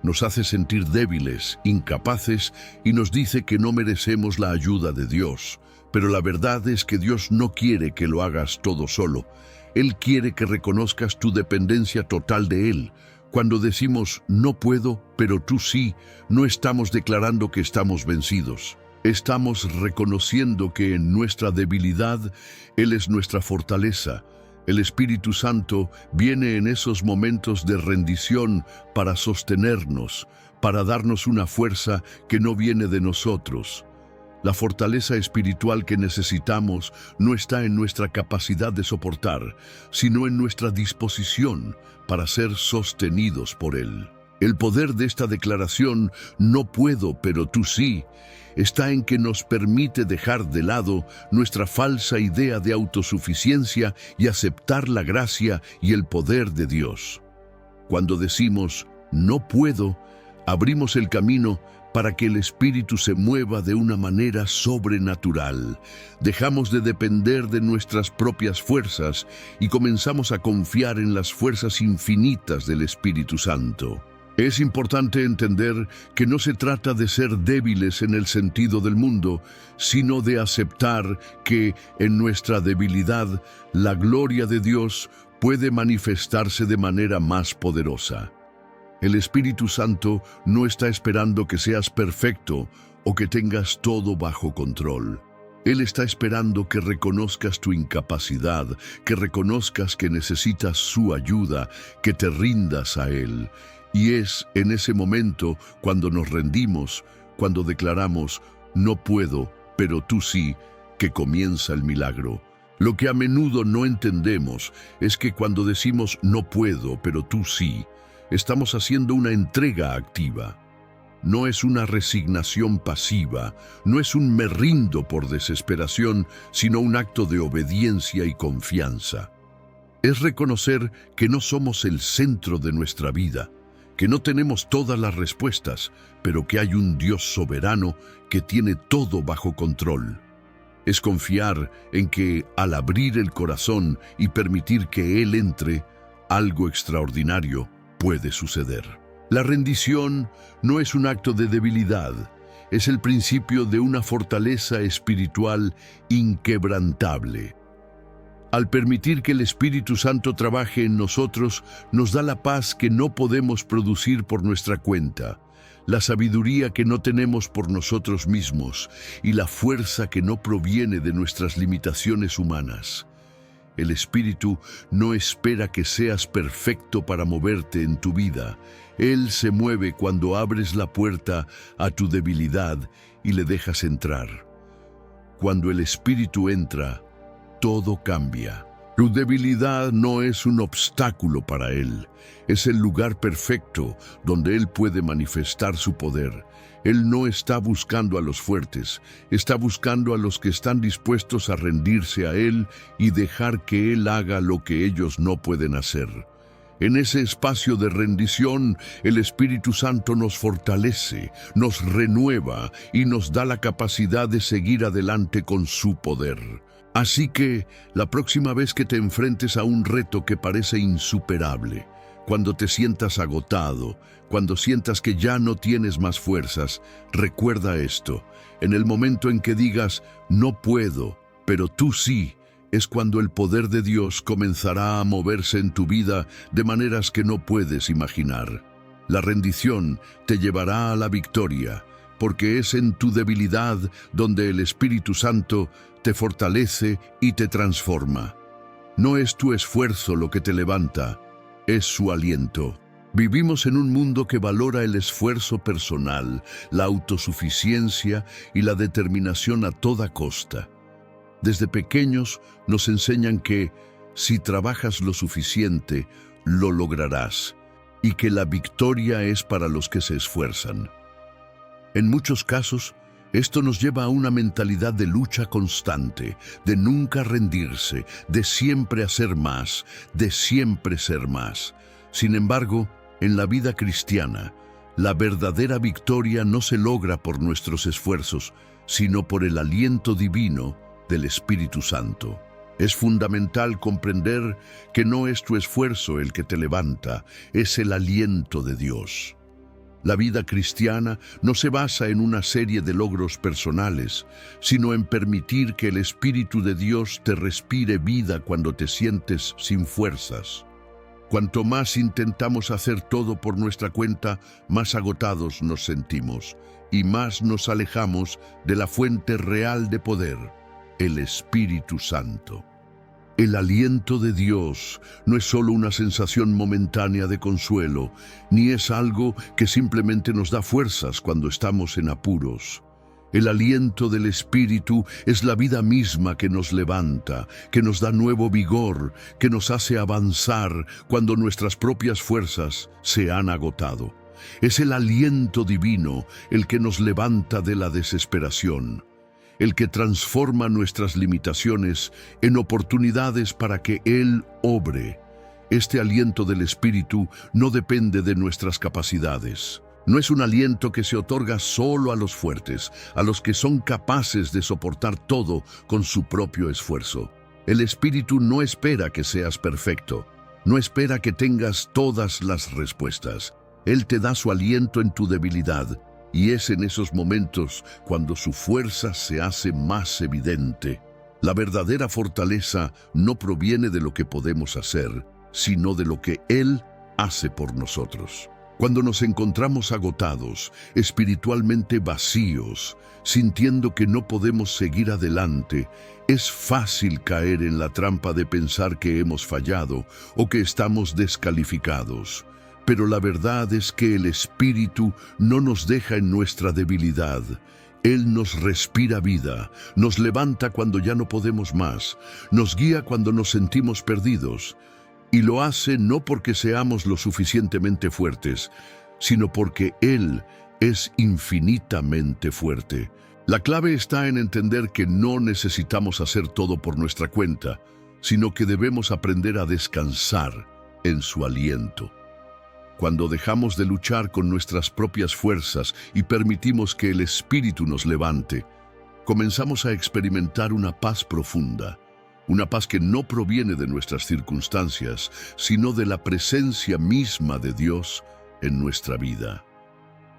Nos hace sentir débiles, incapaces y nos dice que no merecemos la ayuda de Dios. Pero la verdad es que Dios no quiere que lo hagas todo solo. Él quiere que reconozcas tu dependencia total de Él. Cuando decimos no puedo, pero tú sí, no estamos declarando que estamos vencidos. Estamos reconociendo que en nuestra debilidad Él es nuestra fortaleza. El Espíritu Santo viene en esos momentos de rendición para sostenernos, para darnos una fuerza que no viene de nosotros. La fortaleza espiritual que necesitamos no está en nuestra capacidad de soportar, sino en nuestra disposición para ser sostenidos por Él. El poder de esta declaración, no puedo, pero tú sí, está en que nos permite dejar de lado nuestra falsa idea de autosuficiencia y aceptar la gracia y el poder de Dios. Cuando decimos, no puedo, abrimos el camino para que el Espíritu se mueva de una manera sobrenatural. Dejamos de depender de nuestras propias fuerzas y comenzamos a confiar en las fuerzas infinitas del Espíritu Santo. Es importante entender que no se trata de ser débiles en el sentido del mundo, sino de aceptar que en nuestra debilidad la gloria de Dios puede manifestarse de manera más poderosa. El Espíritu Santo no está esperando que seas perfecto o que tengas todo bajo control. Él está esperando que reconozcas tu incapacidad, que reconozcas que necesitas su ayuda, que te rindas a Él. Y es en ese momento cuando nos rendimos, cuando declaramos, no puedo, pero tú sí, que comienza el milagro. Lo que a menudo no entendemos es que cuando decimos no puedo, pero tú sí, estamos haciendo una entrega activa. No es una resignación pasiva, no es un me rindo por desesperación, sino un acto de obediencia y confianza. Es reconocer que no somos el centro de nuestra vida, que no tenemos todas las respuestas, pero que hay un Dios soberano que tiene todo bajo control. Es confiar en que al abrir el corazón y permitir que Él entre, algo extraordinario puede suceder. La rendición no es un acto de debilidad, es el principio de una fortaleza espiritual inquebrantable. Al permitir que el Espíritu Santo trabaje en nosotros, nos da la paz que no podemos producir por nuestra cuenta, la sabiduría que no tenemos por nosotros mismos y la fuerza que no proviene de nuestras limitaciones humanas. El Espíritu no espera que seas perfecto para moverte en tu vida. Él se mueve cuando abres la puerta a tu debilidad y le dejas entrar. Cuando el Espíritu entra, todo cambia. Tu debilidad no es un obstáculo para Él. Es el lugar perfecto donde Él puede manifestar su poder. Él no está buscando a los fuertes, está buscando a los que están dispuestos a rendirse a Él y dejar que Él haga lo que ellos no pueden hacer. En ese espacio de rendición, el Espíritu Santo nos fortalece, nos renueva y nos da la capacidad de seguir adelante con su poder. Así que, la próxima vez que te enfrentes a un reto que parece insuperable, cuando te sientas agotado, cuando sientas que ya no tienes más fuerzas, recuerda esto. En el momento en que digas, no puedo, pero tú sí, es cuando el poder de Dios comenzará a moverse en tu vida de maneras que no puedes imaginar. La rendición te llevará a la victoria, porque es en tu debilidad donde el Espíritu Santo te fortalece y te transforma. No es tu esfuerzo lo que te levanta, es su aliento. Vivimos en un mundo que valora el esfuerzo personal, la autosuficiencia y la determinación a toda costa. Desde pequeños nos enseñan que, si trabajas lo suficiente, lo lograrás, y que la victoria es para los que se esfuerzan. En muchos casos, esto nos lleva a una mentalidad de lucha constante, de nunca rendirse, de siempre hacer más, de siempre ser más. Sin embargo, en la vida cristiana, la verdadera victoria no se logra por nuestros esfuerzos, sino por el aliento divino del Espíritu Santo. Es fundamental comprender que no es tu esfuerzo el que te levanta, es el aliento de Dios. La vida cristiana no se basa en una serie de logros personales, sino en permitir que el Espíritu de Dios te respire vida cuando te sientes sin fuerzas. Cuanto más intentamos hacer todo por nuestra cuenta, más agotados nos sentimos y más nos alejamos de la fuente real de poder, el Espíritu Santo. El aliento de Dios no es solo una sensación momentánea de consuelo, ni es algo que simplemente nos da fuerzas cuando estamos en apuros. El aliento del Espíritu es la vida misma que nos levanta, que nos da nuevo vigor, que nos hace avanzar cuando nuestras propias fuerzas se han agotado. Es el aliento divino el que nos levanta de la desesperación, el que transforma nuestras limitaciones en oportunidades para que Él obre. Este aliento del Espíritu no depende de nuestras capacidades. No es un aliento que se otorga solo a los fuertes, a los que son capaces de soportar todo con su propio esfuerzo. El Espíritu no espera que seas perfecto, no espera que tengas todas las respuestas. Él te da su aliento en tu debilidad, y es en esos momentos cuando su fuerza se hace más evidente. La verdadera fortaleza no proviene de lo que podemos hacer, sino de lo que Él hace por nosotros. Cuando nos encontramos agotados, espiritualmente vacíos, sintiendo que no podemos seguir adelante, es fácil caer en la trampa de pensar que hemos fallado o que estamos descalificados. Pero la verdad es que el Espíritu no nos deja en nuestra debilidad. Él nos respira vida, nos levanta cuando ya no podemos más, nos guía cuando nos sentimos perdidos. Y lo hace no porque seamos lo suficientemente fuertes, sino porque Él es infinitamente fuerte. La clave está en entender que no necesitamos hacer todo por nuestra cuenta, sino que debemos aprender a descansar en su aliento. Cuando dejamos de luchar con nuestras propias fuerzas y permitimos que el Espíritu nos levante, comenzamos a experimentar una paz profunda. Una paz que no proviene de nuestras circunstancias, sino de la presencia misma de Dios en nuestra vida.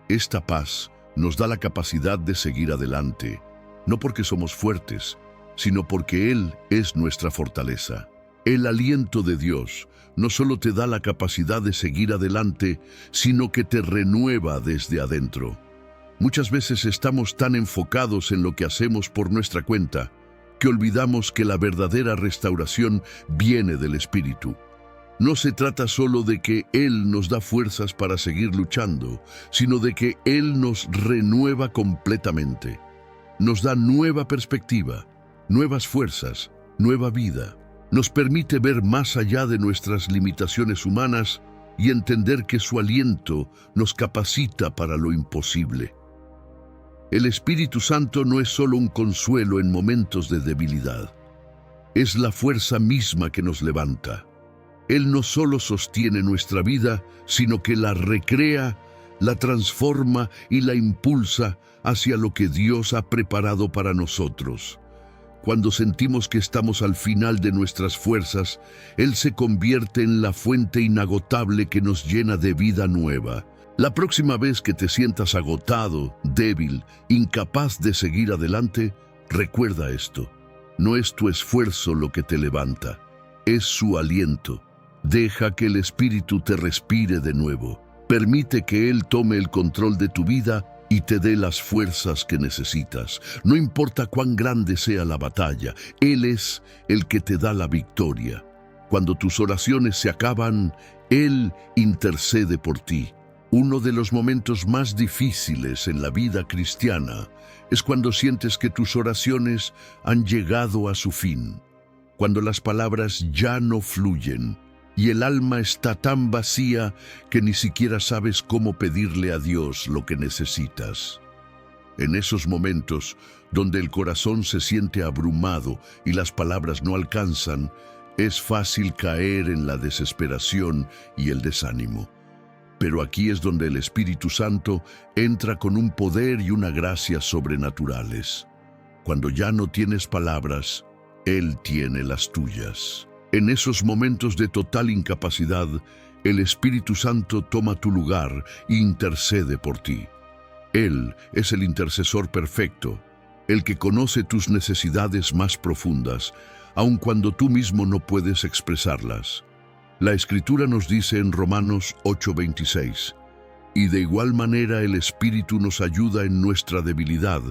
Esta paz nos da la capacidad de seguir adelante, no porque somos fuertes, sino porque Él es nuestra fortaleza. El aliento de Dios no solo te da la capacidad de seguir adelante, sino que te renueva desde adentro. Muchas veces estamos tan enfocados en lo que hacemos por nuestra cuenta que olvidamos que la verdadera restauración viene del Espíritu. No se trata solo de que Él nos da fuerzas para seguir luchando, sino de que Él nos renueva completamente. Nos da nueva perspectiva, nuevas fuerzas, nueva vida. Nos permite ver más allá de nuestras limitaciones humanas y entender que su aliento nos capacita para lo imposible. El Espíritu Santo no es solo un consuelo en momentos de debilidad. Es la fuerza misma que nos levanta. Él no solo sostiene nuestra vida, sino que la recrea, la transforma y la impulsa hacia lo que Dios ha preparado para nosotros. Cuando sentimos que estamos al final de nuestras fuerzas, Él se convierte en la fuente inagotable que nos llena de vida nueva. La próxima vez que te sientas agotado, débil, incapaz de seguir adelante, recuerda esto. No es tu esfuerzo lo que te levanta, es su aliento. Deja que el Espíritu te respire de nuevo. Permite que Él tome el control de tu vida y te dé las fuerzas que necesitas. No importa cuán grande sea la batalla, Él es el que te da la victoria. Cuando tus oraciones se acaban, Él intercede por ti. Uno de los momentos más difíciles en la vida cristiana es cuando sientes que tus oraciones han llegado a su fin, cuando las palabras ya no fluyen y el alma está tan vacía que ni siquiera sabes cómo pedirle a Dios lo que necesitas. En esos momentos, donde el corazón se siente abrumado y las palabras no alcanzan, es fácil caer en la desesperación y el desánimo. Pero aquí es donde el Espíritu Santo entra con un poder y una gracia sobrenaturales. Cuando ya no tienes palabras, Él tiene las tuyas. En esos momentos de total incapacidad, el Espíritu Santo toma tu lugar e intercede por ti. Él es el intercesor perfecto, el que conoce tus necesidades más profundas, aun cuando tú mismo no puedes expresarlas. La Escritura nos dice en Romanos 8:26, y de igual manera el Espíritu nos ayuda en nuestra debilidad,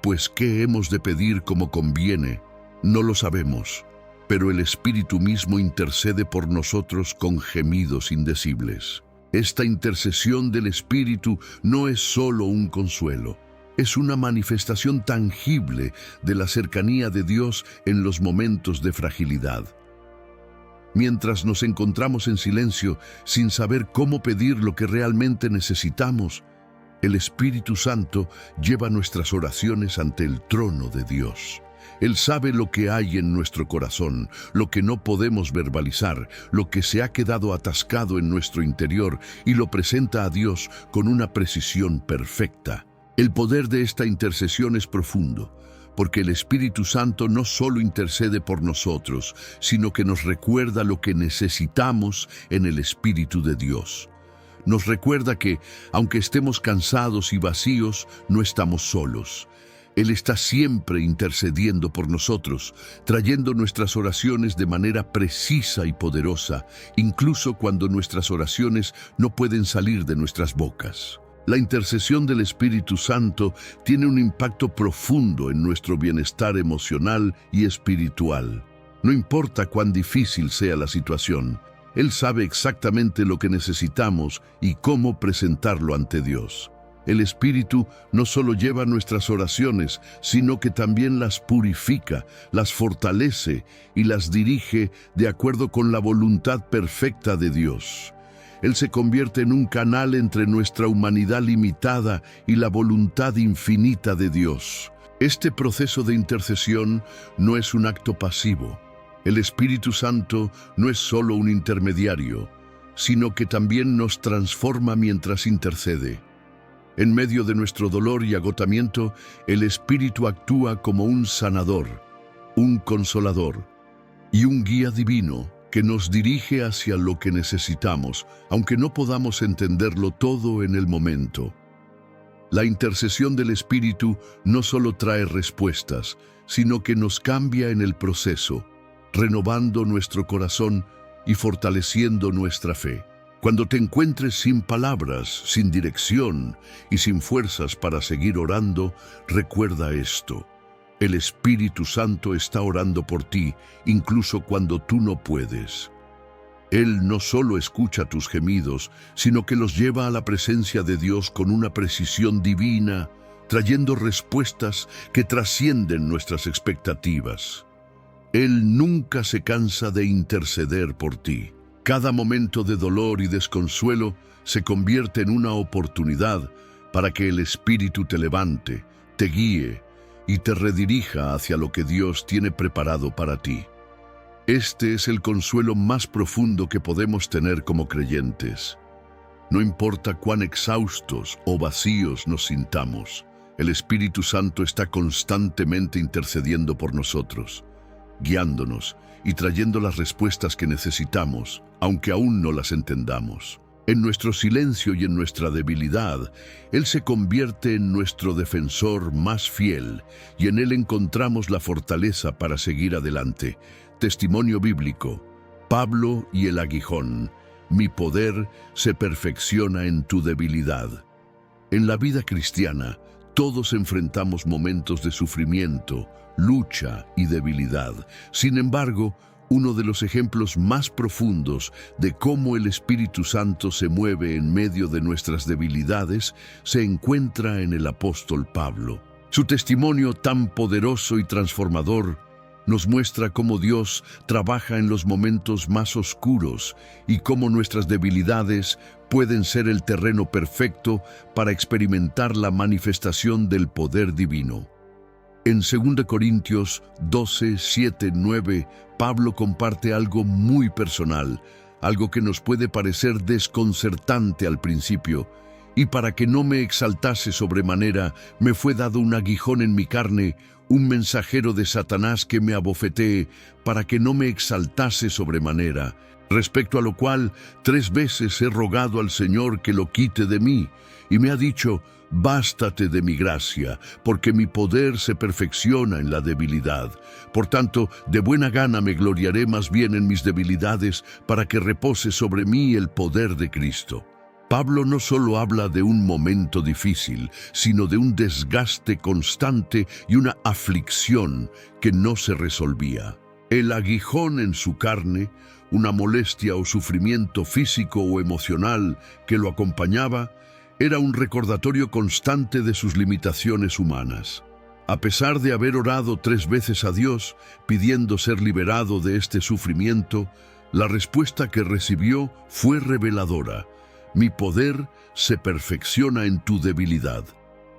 pues ¿qué hemos de pedir como conviene? No lo sabemos, pero el Espíritu mismo intercede por nosotros con gemidos indecibles. Esta intercesión del Espíritu no es solo un consuelo, es una manifestación tangible de la cercanía de Dios en los momentos de fragilidad. Mientras nos encontramos en silencio, sin saber cómo pedir lo que realmente necesitamos, el Espíritu Santo lleva nuestras oraciones ante el trono de Dios. Él sabe lo que hay en nuestro corazón, lo que no podemos verbalizar, lo que se ha quedado atascado en nuestro interior y lo presenta a Dios con una precisión perfecta. El poder de esta intercesión es profundo, porque el Espíritu Santo no solo intercede por nosotros, sino que nos recuerda lo que necesitamos en el Espíritu de Dios. Nos recuerda que, aunque estemos cansados y vacíos, no estamos solos. Él está siempre intercediendo por nosotros, trayendo nuestras oraciones de manera precisa y poderosa, incluso cuando nuestras oraciones no pueden salir de nuestras bocas. La intercesión del Espíritu Santo tiene un impacto profundo en nuestro bienestar emocional y espiritual. No importa cuán difícil sea la situación, Él sabe exactamente lo que necesitamos y cómo presentarlo ante Dios. El Espíritu no solo lleva nuestras oraciones, sino que también las purifica, las fortalece y las dirige de acuerdo con la voluntad perfecta de Dios. Él se convierte en un canal entre nuestra humanidad limitada y la voluntad infinita de Dios. Este proceso de intercesión no es un acto pasivo. El Espíritu Santo no es solo un intermediario, sino que también nos transforma mientras intercede. En medio de nuestro dolor y agotamiento, el Espíritu actúa como un sanador, un consolador y un guía divino que nos dirige hacia lo que necesitamos, aunque no podamos entenderlo todo en el momento. La intercesión del Espíritu no solo trae respuestas, sino que nos cambia en el proceso. renovando nuestro corazón y fortaleciendo nuestra fe. Cuando te encuentres sin palabras, sin dirección y sin fuerzas para seguir orando, recuerda esto: el Espíritu Santo está orando por ti, incluso cuando tú no puedes. Él no solo escucha tus gemidos, sino que los lleva a la presencia de Dios con una precisión divina, trayendo respuestas que trascienden nuestras expectativas. Él nunca se cansa de interceder por ti. Cada momento de dolor y desconsuelo se convierte en una oportunidad para que el Espíritu te levante, te guíe y te redirija hacia lo que Dios tiene preparado para ti. Este es el consuelo más profundo que podemos tener como creyentes. No importa cuán exhaustos o vacíos nos sintamos, el Espíritu Santo está constantemente intercediendo por nosotros, guiándonos y trayendo las respuestas que necesitamos, aunque aún no las entendamos. En nuestro silencio y en nuestra debilidad, Él se convierte en nuestro defensor más fiel y en Él encontramos la fortaleza para seguir adelante. Testimonio bíblico: Pablo y el aguijón. Mi poder se perfecciona en tu debilidad. En la vida cristiana, todos enfrentamos momentos de sufrimiento, lucha y debilidad. Sin embargo, uno de los ejemplos más profundos de cómo el Espíritu Santo se mueve en medio de nuestras debilidades se encuentra en el apóstol Pablo. Su testimonio tan poderoso y transformador nos muestra cómo Dios trabaja en los momentos más oscuros y cómo nuestras debilidades pueden ser el terreno perfecto para experimentar la manifestación del poder divino. En 2 Corintios 12, 7, 9, Pablo comparte algo muy personal, algo que nos puede parecer desconcertante al principio. Y para que no me exaltase sobremanera, me fue dado un aguijón en mi carne, un mensajero de Satanás que me abofetee, para que no me exaltase sobremanera. Respecto a lo cual, 3 veces he rogado al Señor que lo quite de mí, y me ha dicho: bástate de mi gracia, porque mi poder se perfecciona en la debilidad. Por tanto, de buena gana me gloriaré más bien en mis debilidades, para que repose sobre mí el poder de Cristo. Pablo no solo habla de un momento difícil, sino de un desgaste constante y una aflicción que no se resolvía. El aguijón en su carne, una molestia o sufrimiento físico o emocional que lo acompañaba, era un recordatorio constante de sus limitaciones humanas. A pesar de haber orado 3 veces a Dios pidiendo ser liberado de este sufrimiento, la respuesta que recibió fue reveladora: mi poder se perfecciona en tu debilidad.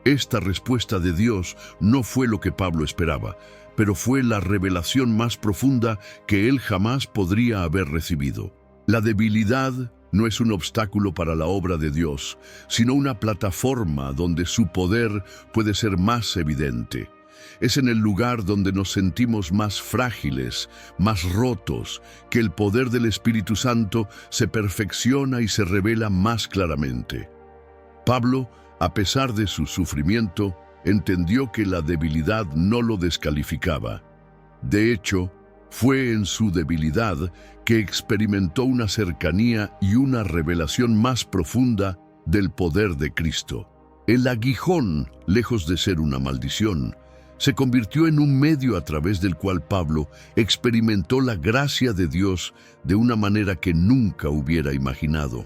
Esta respuesta de Dios no fue lo que Pablo esperaba, pero fue la revelación más profunda que él jamás podría haber recibido. La debilidad no es un obstáculo para la obra de Dios, sino una plataforma donde su poder puede ser más evidente. Es en el lugar donde nos sentimos más frágiles, más rotos, que el poder del Espíritu Santo se perfecciona y se revela más claramente. Pablo, a pesar de su sufrimiento, entendió que la debilidad no lo descalificaba. De hecho, fue en su debilidad que experimentó una cercanía y una revelación más profunda del poder de Cristo. El aguijón, lejos de ser una maldición, se convirtió en un medio a través del cual Pablo experimentó la gracia de Dios de una manera que nunca hubiera imaginado.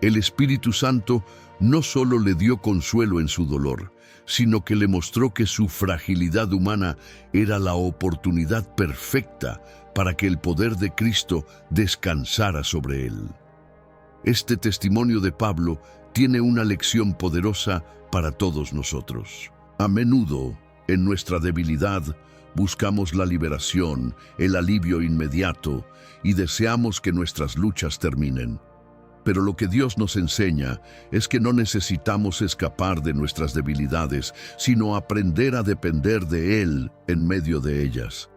El Espíritu Santo no solo le dio consuelo en su dolor, sino que le mostró que su fragilidad humana era la oportunidad perfecta para que el poder de Cristo descansara sobre él. Este testimonio de Pablo tiene una lección poderosa para todos nosotros. A menudo, en nuestra debilidad, buscamos la liberación, el alivio inmediato y deseamos que nuestras luchas terminen. Pero lo que Dios nos enseña es que no necesitamos escapar de nuestras debilidades, sino aprender a depender de Él en medio de ellas.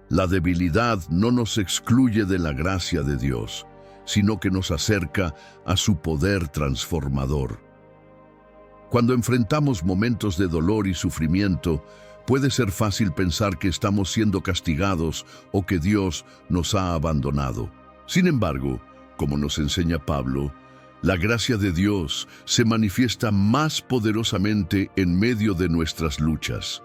La debilidad no nos excluye de la gracia de Dios, sino que nos acerca a su poder transformador. Cuando enfrentamos momentos de dolor y sufrimiento, Puede ser fácil pensar que estamos siendo castigados o que Dios nos ha abandonado. Sin embargo, como nos enseña Pablo, la gracia de Dios se manifiesta más poderosamente en medio de nuestras luchas.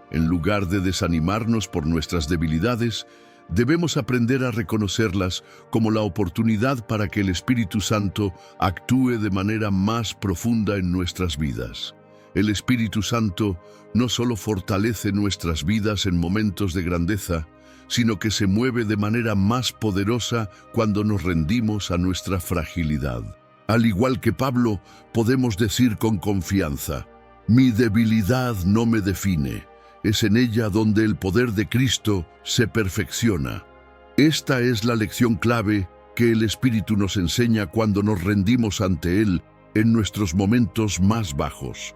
En lugar de desanimarnos por nuestras debilidades, debemos aprender a reconocerlas como la oportunidad para que el Espíritu Santo actúe de manera más profunda en nuestras vidas. El Espíritu Santo no solo fortalece nuestras vidas en momentos de grandeza, sino que se mueve de manera más poderosa cuando nos rendimos a nuestra fragilidad. Al igual que Pablo, podemos decir con confianza: mi debilidad no me define. Es en ella donde el poder de Cristo se perfecciona. Esta es la lección clave que el Espíritu nos enseña cuando nos rendimos ante Él en nuestros momentos más bajos.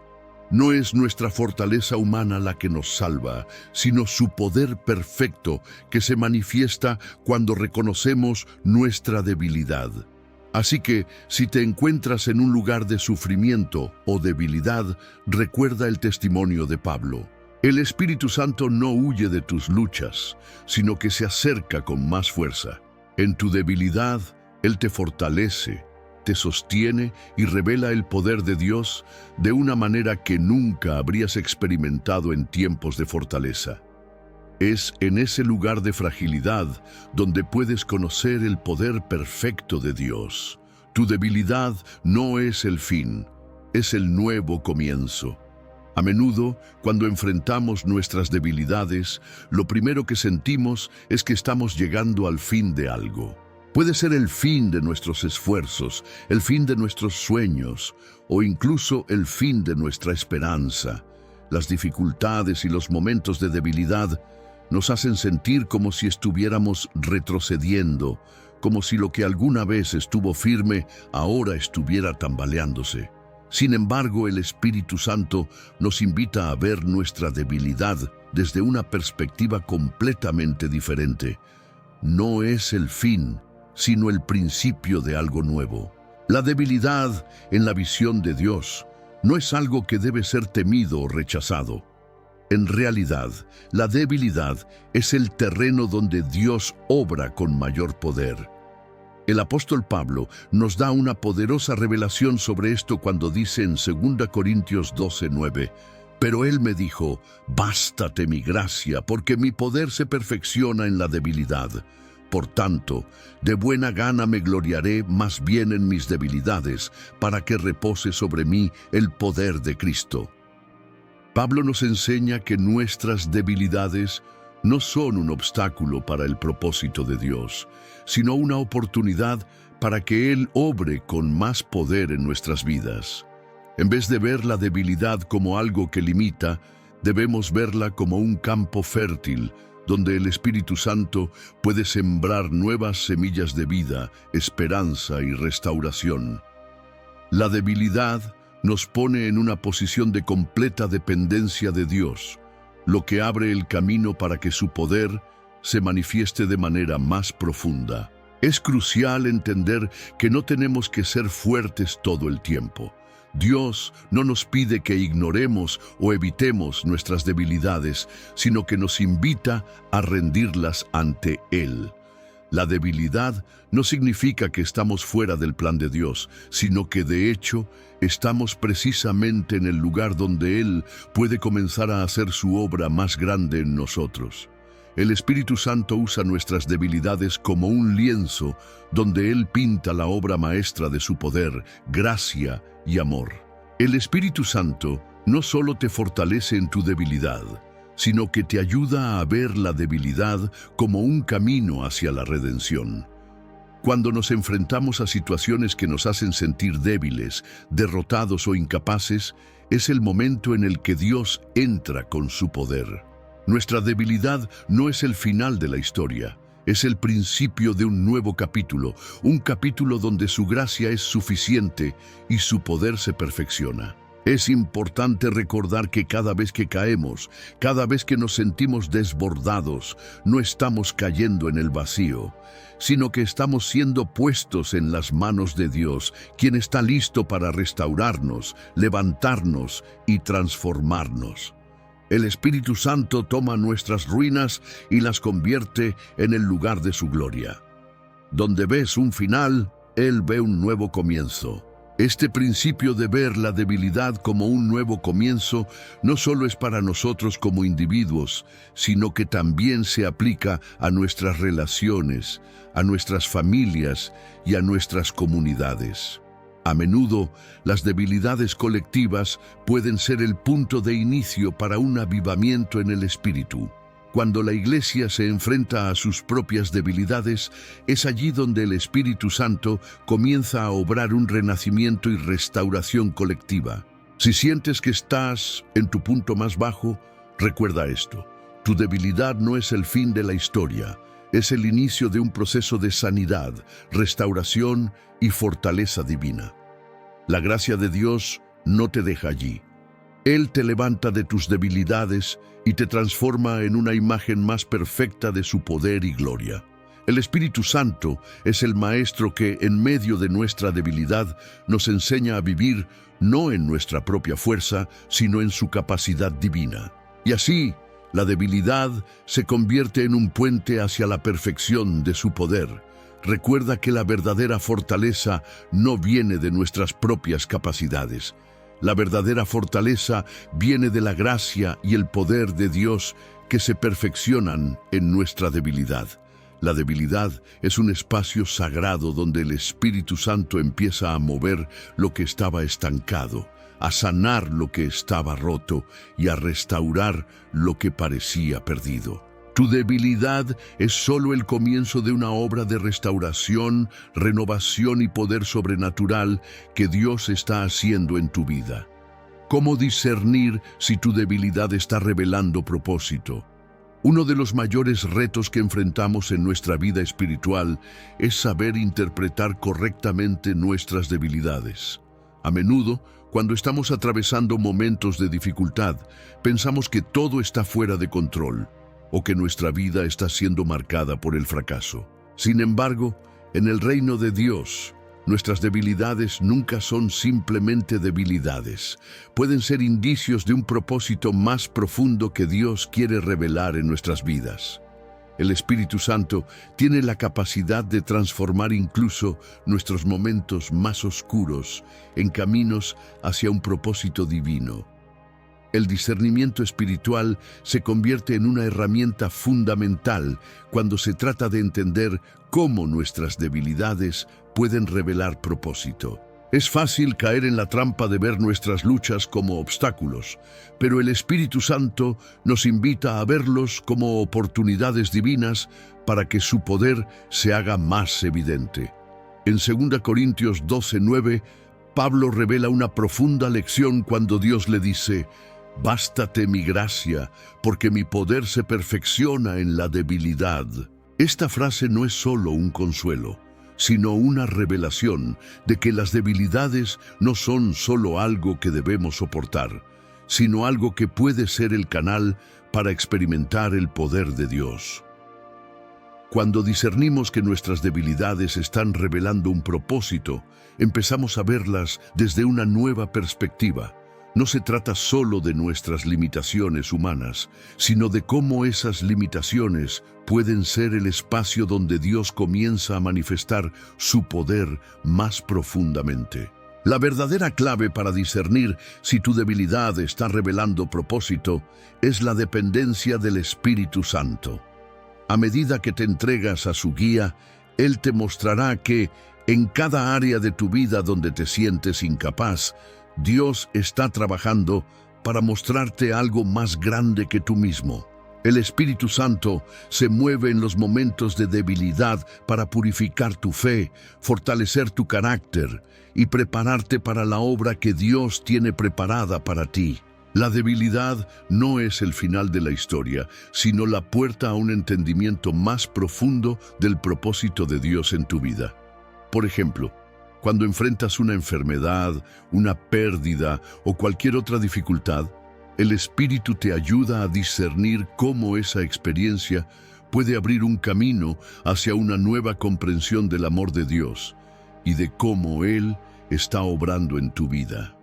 No es nuestra fortaleza humana la que nos salva, sino su poder perfecto que se manifiesta cuando reconocemos nuestra debilidad. Así que, si te encuentras en un lugar de sufrimiento o debilidad, recuerda el testimonio de Pablo. El Espíritu Santo no huye de tus luchas, sino que se acerca con más fuerza. En tu debilidad, Él te fortalece, te sostiene y revela el poder de Dios de una manera que nunca habrías experimentado en tiempos de fortaleza. Es en ese lugar de fragilidad donde puedes conocer el poder perfecto de Dios. Tu debilidad no es el fin, es el nuevo comienzo. A menudo, cuando enfrentamos nuestras debilidades, lo primero que sentimos es que estamos llegando al fin de algo. Puede ser el fin de nuestros esfuerzos, el fin de nuestros sueños o incluso el fin de nuestra esperanza. Las dificultades y los momentos de debilidad nos hacen sentir como si estuviéramos retrocediendo, como si lo que alguna vez estuvo firme ahora estuviera tambaleándose. Sin embargo, el Espíritu Santo nos invita a ver nuestra debilidad desde una perspectiva completamente diferente. No es el fin, sino el principio de algo nuevo. La debilidad, en la visión de Dios, no es algo que debe ser temido o rechazado. En realidad, la debilidad es el terreno donde Dios obra con mayor poder. El apóstol Pablo nos da una poderosa revelación sobre esto cuando dice en 2 Corintios 12:9, pero Él me dijo: bástate mi gracia, porque mi poder se perfecciona en la debilidad. Por tanto, de buena gana me gloriaré más bien en mis debilidades, para que repose sobre mí el poder de Cristo. Pablo nos enseña que nuestras debilidades no son un obstáculo para el propósito de Dios, sino una oportunidad para que Él obre con más poder en nuestras vidas. En vez de ver la debilidad como algo que limita, debemos verla como un campo fértil, donde el Espíritu Santo puede sembrar nuevas semillas de vida, esperanza y restauración. La debilidad nos pone en una posición de completa dependencia de Dios, lo que abre el camino para que su poder se manifieste de manera más profunda. Es crucial entender que no tenemos que ser fuertes todo el tiempo. Dios no nos pide que ignoremos o evitemos nuestras debilidades, sino que nos invita a rendirlas ante Él. La debilidad no significa que estamos fuera del plan de Dios, sino que de hecho estamos precisamente en el lugar donde Él puede comenzar a hacer su obra más grande en nosotros. El Espíritu Santo usa nuestras debilidades como un lienzo donde Él pinta la obra maestra de su poder, gracia y amor. El Espíritu Santo no solo te fortalece en tu debilidad, sino que te ayuda a ver la debilidad como un camino hacia la redención. Cuando nos enfrentamos a situaciones que nos hacen sentir débiles, derrotados o incapaces, es el momento en el que Dios entra con su poder. Nuestra debilidad no es el final de la historia, es el principio de un nuevo capítulo, un capítulo donde su gracia es suficiente y su poder se perfecciona. Es importante recordar que cada vez que caemos, cada vez que nos sentimos desbordados, no estamos cayendo en el vacío, sino que estamos siendo puestos en las manos de Dios, quien está listo para restaurarnos, levantarnos y transformarnos. El Espíritu Santo toma nuestras ruinas y las convierte en el lugar de su gloria. Donde ves un final, Él ve un nuevo comienzo. Este principio de ver la debilidad como un nuevo comienzo no solo es para nosotros como individuos, sino que también se aplica a nuestras relaciones, a nuestras familias y a nuestras comunidades. A menudo, las debilidades colectivas pueden ser el punto de inicio para un avivamiento en el espíritu. Cuando la Iglesia se enfrenta a sus propias debilidades, es allí donde el Espíritu Santo comienza a obrar un renacimiento y restauración colectiva. Si sientes que estás en tu punto más bajo, recuerda esto: tu debilidad no es el fin de la historia, es el inicio de un proceso de sanidad, restauración y fortaleza divina. La gracia de Dios no te deja allí. Él te levanta de tus debilidades y te transforma en una imagen más perfecta de su poder y gloria. El Espíritu Santo es el Maestro que, en medio de nuestra debilidad, nos enseña a vivir no en nuestra propia fuerza, sino en su capacidad divina. Y así, la debilidad se convierte en un puente hacia la perfección de su poder. Recuerda que la verdadera fortaleza no viene de nuestras propias capacidades. La verdadera fortaleza viene de la gracia y el poder de Dios que se perfeccionan en nuestra debilidad. La debilidad es un espacio sagrado donde el Espíritu Santo empieza a mover lo que estaba estancado, a sanar lo que estaba roto y a restaurar lo que parecía perdido. Tu debilidad es solo el comienzo de una obra de restauración, renovación y poder sobrenatural que Dios está haciendo en tu vida. ¿Cómo discernir si tu debilidad está revelando propósito? Uno de los mayores retos que enfrentamos en nuestra vida espiritual es saber interpretar correctamente nuestras debilidades. A menudo, cuando estamos atravesando momentos de dificultad, pensamos que todo está fuera de control, o que nuestra vida está siendo marcada por el fracaso. Sin embargo, en el reino de Dios, nuestras debilidades nunca son simplemente debilidades. Pueden ser indicios de un propósito más profundo que Dios quiere revelar en nuestras vidas. El Espíritu Santo tiene la capacidad de transformar incluso nuestros momentos más oscuros en caminos hacia un propósito divino. El discernimiento espiritual se convierte en una herramienta fundamental cuando se trata de entender cómo nuestras debilidades pueden revelar propósito. Es fácil caer en la trampa de ver nuestras luchas como obstáculos, pero el Espíritu Santo nos invita a verlos como oportunidades divinas para que su poder se haga más evidente. En 2 Corintios 12:9, Pablo revela una profunda lección cuando Dios le dice: «Bástate mi gracia, porque mi poder se perfecciona en la debilidad». Esta frase no es solo un consuelo, sino una revelación de que las debilidades no son solo algo que debemos soportar, sino algo que puede ser el canal para experimentar el poder de Dios. Cuando discernimos que nuestras debilidades están revelando un propósito, empezamos a verlas desde una nueva perspectiva. No se trata solo de nuestras limitaciones humanas, sino de cómo esas limitaciones pueden ser el espacio donde Dios comienza a manifestar su poder más profundamente. La verdadera clave para discernir si tu debilidad está revelando propósito es la dependencia del Espíritu Santo. A medida que te entregas a su guía, Él te mostrará que, en cada área de tu vida donde te sientes incapaz, Dios está trabajando para mostrarte algo más grande que tú mismo. El Espíritu Santo se mueve en los momentos de debilidad para purificar tu fe, fortalecer tu carácter y prepararte para la obra que Dios tiene preparada para ti. La debilidad no es el final de la historia, sino la puerta a un entendimiento más profundo del propósito de Dios en tu vida. Por ejemplo, cuando enfrentas una enfermedad, una pérdida o cualquier otra dificultad, el Espíritu te ayuda a discernir cómo esa experiencia puede abrir un camino hacia una nueva comprensión del amor de Dios y de cómo Él está obrando en tu vida.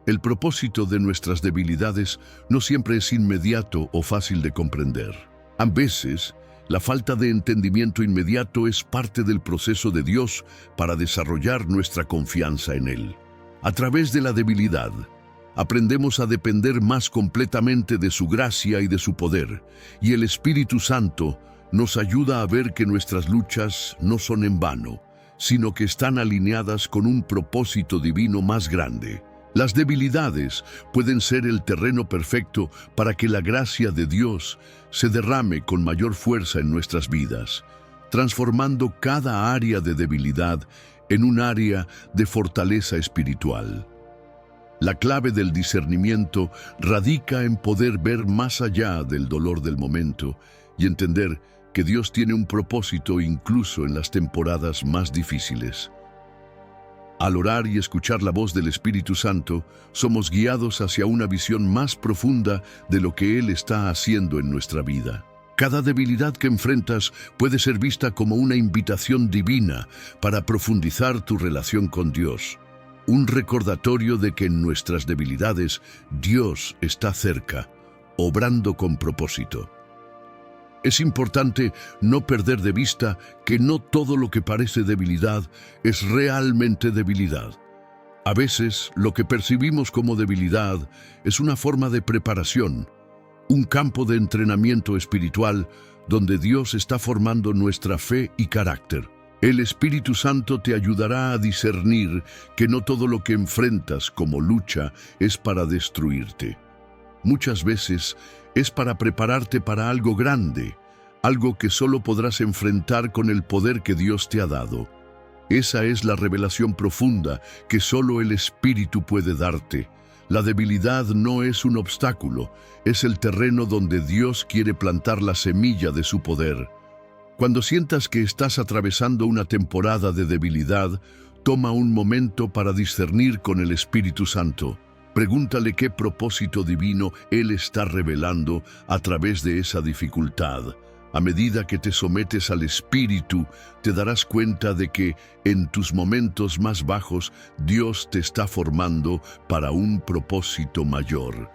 El propósito de nuestras debilidades no siempre es inmediato o fácil de comprender. A veces, la falta de entendimiento inmediato es parte del proceso de Dios para desarrollar nuestra confianza en Él. A través de la debilidad, aprendemos a depender más completamente de su gracia y de su poder, y el Espíritu Santo nos ayuda a ver que nuestras luchas no son en vano, sino que están alineadas con un propósito divino más grande. Las debilidades pueden ser el terreno perfecto para que la gracia de Dios se derrame con mayor fuerza en nuestras vidas, transformando cada área de debilidad en un área de fortaleza espiritual. La clave del discernimiento radica en poder ver más allá del dolor del momento y entender que Dios tiene un propósito incluso en las temporadas más difíciles. Al orar y escuchar la voz del Espíritu Santo, somos guiados hacia una visión más profunda de lo que Él está haciendo en nuestra vida. Cada debilidad que enfrentas puede ser vista como una invitación divina para profundizar tu relación con Dios. Un recordatorio de que en nuestras debilidades Dios está cerca, obrando con propósito. Es importante no perder de vista que no todo lo que parece debilidad es realmente debilidad. A veces, lo que percibimos como debilidad es una forma de preparación, un campo de entrenamiento espiritual donde Dios está formando nuestra fe y carácter. El Espíritu Santo te ayudará a discernir que no todo lo que enfrentas como lucha es para destruirte. Muchas veces es para prepararte para algo grande, algo que solo podrás enfrentar con el poder que Dios te ha dado. Esa es la revelación profunda que solo el Espíritu puede darte. La debilidad no es un obstáculo, es el terreno donde Dios quiere plantar la semilla de su poder. Cuando sientas que estás atravesando una temporada de debilidad, toma un momento para discernir con el Espíritu Santo. Pregúntale qué propósito divino Él está revelando a través de esa dificultad. A medida que te sometes al Espíritu, te darás cuenta de que en tus momentos más bajos Dios te está formando para un propósito mayor.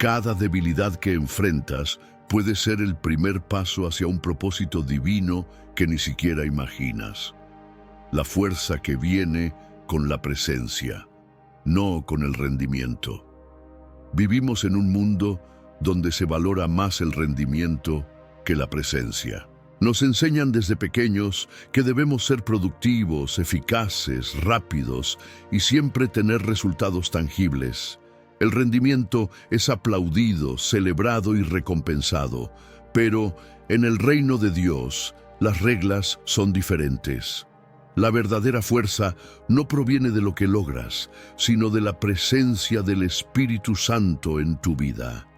Cada debilidad que enfrentas puede ser el primer paso hacia un propósito divino que ni siquiera imaginas. La fuerza que viene con la presencia, no con el rendimiento. Vivimos en un mundo donde se valora más el rendimiento que la presencia. Nos enseñan desde pequeños que debemos ser productivos, eficaces, rápidos y siempre tener resultados tangibles. El rendimiento es aplaudido, celebrado y recompensado, pero en el reino de Dios las reglas son diferentes. La verdadera fuerza no proviene de lo que logras, sino de la presencia del Espíritu Santo en tu vida.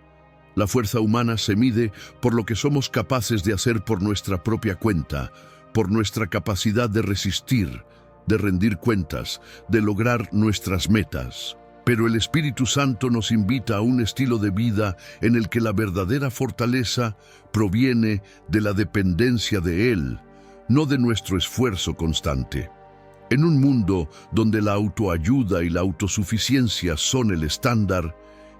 La fuerza humana se mide por lo que somos capaces de hacer por nuestra propia cuenta, por nuestra capacidad de resistir, de rendir cuentas, de lograr nuestras metas. Pero el Espíritu Santo nos invita a un estilo de vida en el que la verdadera fortaleza proviene de la dependencia de Él, no de nuestro esfuerzo constante. En un mundo donde la autoayuda y la autosuficiencia son el estándar,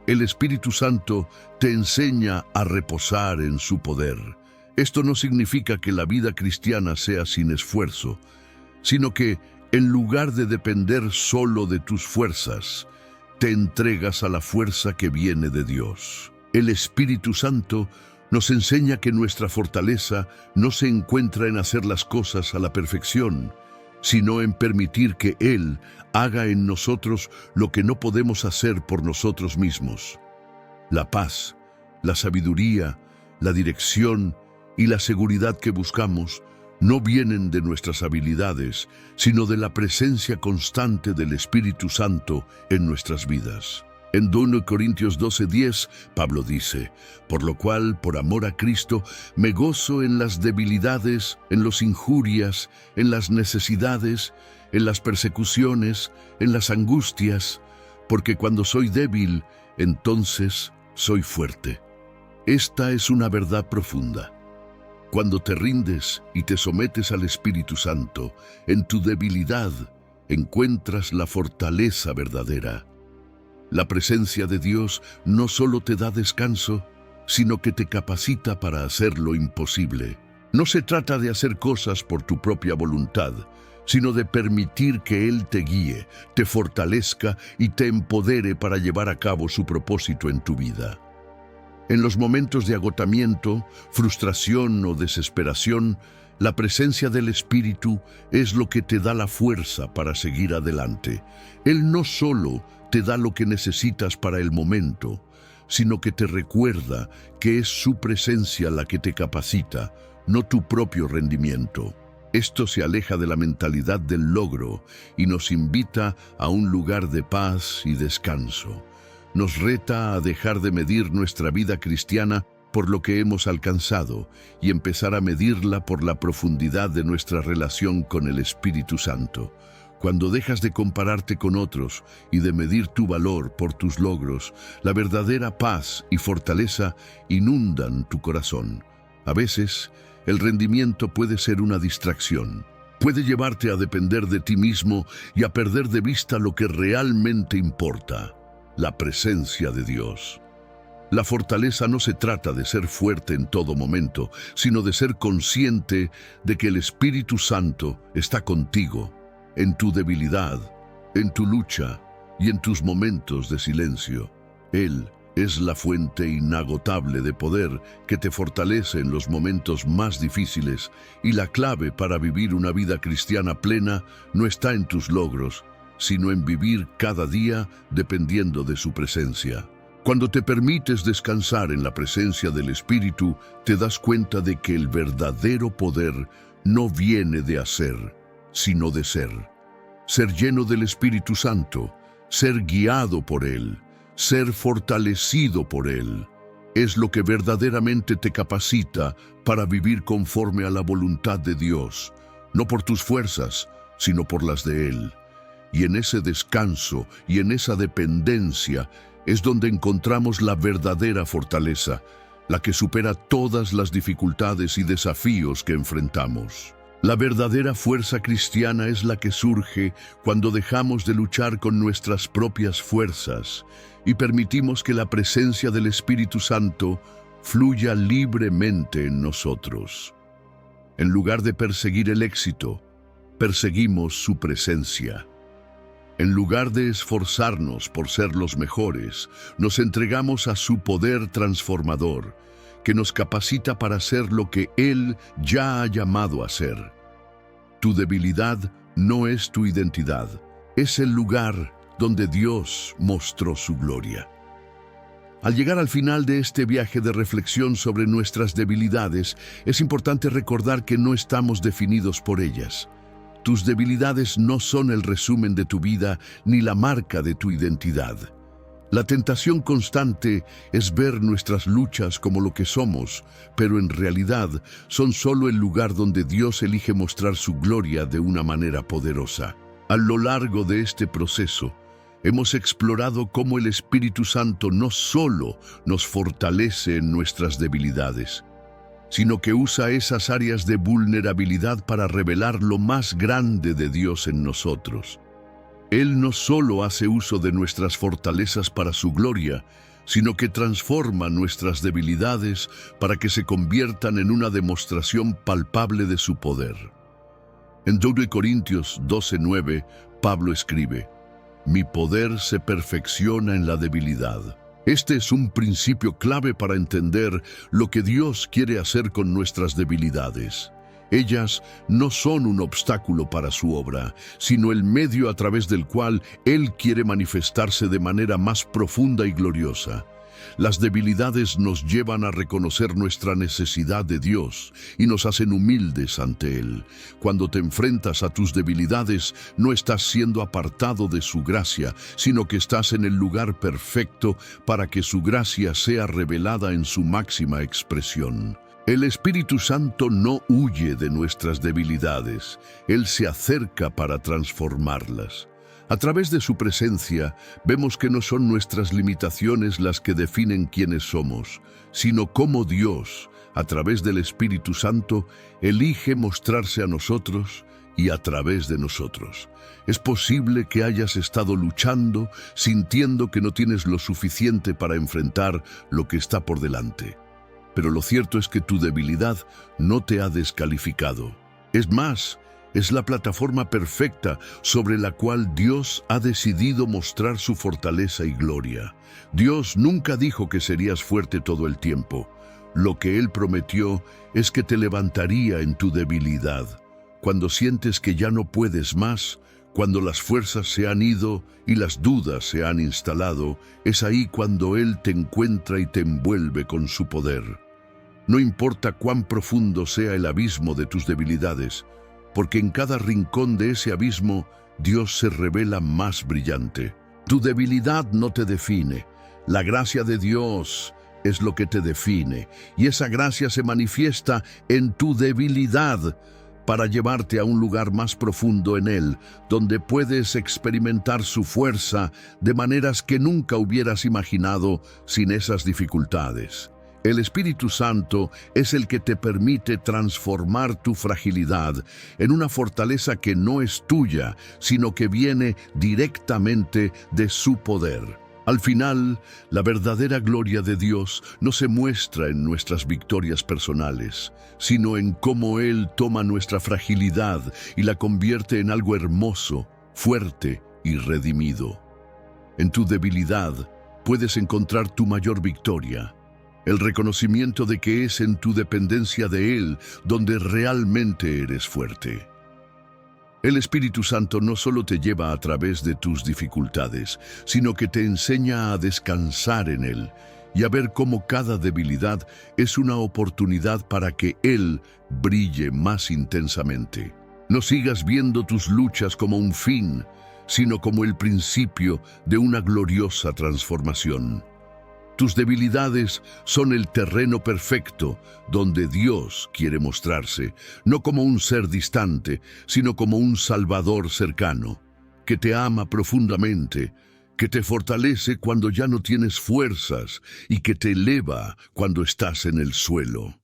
el Espíritu Santo te enseña a reposar en su poder. Esto no significa que la vida cristiana sea sin esfuerzo, sino que, en lugar de depender solo de tus fuerzas, te entregas a la fuerza que viene de Dios. El Espíritu Santo nos enseña que nuestra fortaleza no se encuentra en hacer las cosas a la perfección, sino en permitir que Él haga en nosotros lo que no podemos hacer por nosotros mismos. La paz, la sabiduría, la dirección y la seguridad que buscamos no vienen de nuestras habilidades, sino de la presencia constante del Espíritu Santo en nuestras vidas. En 2 Corintios 12:10, Pablo dice: «Por lo cual, por amor a Cristo, me gozo en las debilidades, en las injurias, en las necesidades, en las persecuciones, en las angustias, porque cuando soy débil, entonces soy fuerte». Esta es una verdad profunda. Cuando te rindes y te sometes al Espíritu Santo, en tu debilidad encuentras la fortaleza verdadera. La presencia de Dios no solo te da descanso, sino que te capacita para hacer lo imposible. No se trata de hacer cosas por tu propia voluntad, sino de permitir que Él te guíe, te fortalezca y te empodere para llevar a cabo su propósito en tu vida. En los momentos de agotamiento, frustración o desesperación, la presencia del Espíritu es lo que te da la fuerza para seguir adelante. Él no solo te da lo que necesitas para el momento, sino que te recuerda que es su presencia la que te capacita, no tu propio rendimiento. Esto se aleja de la mentalidad del logro y nos invita a un lugar de paz y descanso. Nos reta a dejar de medir nuestra vida cristiana por lo que hemos alcanzado y empezar a medirla por la profundidad de nuestra relación con el Espíritu Santo. Cuando dejas de compararte con otros y de medir tu valor por tus logros, la verdadera paz y fortaleza inundan tu corazón. A veces, el rendimiento puede ser una distracción. Puede llevarte a depender de ti mismo y a perder de vista lo que realmente importa: la presencia de Dios. La fortaleza no se trata de ser fuerte en todo momento, sino de ser consciente de que el Espíritu Santo está contigo, en tu debilidad, en tu lucha y en tus momentos de silencio. Él es la fuente inagotable de poder que te fortalece en los momentos más difíciles, y la clave para vivir una vida cristiana plena no está en tus logros, sino en vivir cada día dependiendo de su presencia. Cuando te permites descansar en la presencia del Espíritu, te das cuenta de que el verdadero poder no viene de hacer, sino de ser. Ser lleno del Espíritu Santo, ser guiado por Él, ser fortalecido por Él, es lo que verdaderamente te capacita para vivir conforme a la voluntad de Dios, no por tus fuerzas, sino por las de Él. Y en ese descanso y en esa dependencia es donde encontramos la verdadera fortaleza, la que supera todas las dificultades y desafíos que enfrentamos. La verdadera fuerza cristiana es la que surge cuando dejamos de luchar con nuestras propias fuerzas y permitimos que la presencia del Espíritu Santo fluya libremente en nosotros. En lugar de perseguir el éxito, perseguimos su presencia. En lugar de esforzarnos por ser los mejores, nos entregamos a su poder transformador, que nos capacita para hacer lo que Él ya ha llamado a ser. Tu debilidad no es tu identidad, es el lugar donde Dios mostró su gloria. Al llegar al final de este viaje de reflexión sobre nuestras debilidades, es importante recordar que no estamos definidos por ellas. Tus debilidades no son el resumen de tu vida ni la marca de tu identidad. La tentación constante es ver nuestras luchas como lo que somos, pero en realidad son solo el lugar donde Dios elige mostrar su gloria de una manera poderosa. A lo largo de este proceso, hemos explorado cómo el Espíritu Santo no solo nos fortalece en nuestras debilidades, sino que usa esas áreas de vulnerabilidad para revelar lo más grande de Dios en nosotros. Él no solo hace uso de nuestras fortalezas para su gloria, sino que transforma nuestras debilidades para que se conviertan en una demostración palpable de su poder. En 2 Corintios 12:9, Pablo escribe: «Mi poder se perfecciona en la debilidad». Este es un principio clave para entender lo que Dios quiere hacer con nuestras debilidades. Ellas no son un obstáculo para su obra, sino el medio a través del cual Él quiere manifestarse de manera más profunda y gloriosa. Las debilidades nos llevan a reconocer nuestra necesidad de Dios y nos hacen humildes ante Él. Cuando te enfrentas a tus debilidades, no estás siendo apartado de su gracia, sino que estás en el lugar perfecto para que su gracia sea revelada en su máxima expresión. El Espíritu Santo no huye de nuestras debilidades, Él se acerca para transformarlas. A través de su presencia, vemos que no son nuestras limitaciones las que definen quiénes somos, sino cómo Dios, a través del Espíritu Santo, elige mostrarse a nosotros y a través de nosotros. Es posible que hayas estado luchando, sintiendo que no tienes lo suficiente para enfrentar lo que está por delante. Pero lo cierto es que tu debilidad no te ha descalificado. Es más, es la plataforma perfecta sobre la cual Dios ha decidido mostrar su fortaleza y gloria. Dios nunca dijo que serías fuerte todo el tiempo. Lo que Él prometió es que te levantaría en tu debilidad. Cuando sientes que ya no puedes más, cuando las fuerzas se han ido y las dudas se han instalado, es ahí cuando Él te encuentra y te envuelve con su poder. No importa cuán profundo sea el abismo de tus debilidades, porque en cada rincón de ese abismo Dios se revela más brillante. Tu debilidad no te define. La gracia de Dios es lo que te define, y esa gracia se manifiesta en tu debilidad para llevarte a un lugar más profundo en Él, donde puedes experimentar su fuerza de maneras que nunca hubieras imaginado sin esas dificultades. El Espíritu Santo es el que te permite transformar tu fragilidad en una fortaleza que no es tuya, sino que viene directamente de su poder. Al final, la verdadera gloria de Dios no se muestra en nuestras victorias personales, sino en cómo Él toma nuestra fragilidad y la convierte en algo hermoso, fuerte y redimido. En tu debilidad puedes encontrar tu mayor victoria, el reconocimiento de que es en tu dependencia de Él donde realmente eres fuerte. El Espíritu Santo no solo te lleva a través de tus dificultades, sino que te enseña a descansar en Él y a ver cómo cada debilidad es una oportunidad para que Él brille más intensamente. No sigas viendo tus luchas como un fin, sino como el principio de una gloriosa transformación. Tus debilidades son el terreno perfecto donde Dios quiere mostrarse, no como un ser distante, sino como un Salvador cercano, que te ama profundamente, que te fortalece cuando ya no tienes fuerzas y que te eleva cuando estás en el suelo.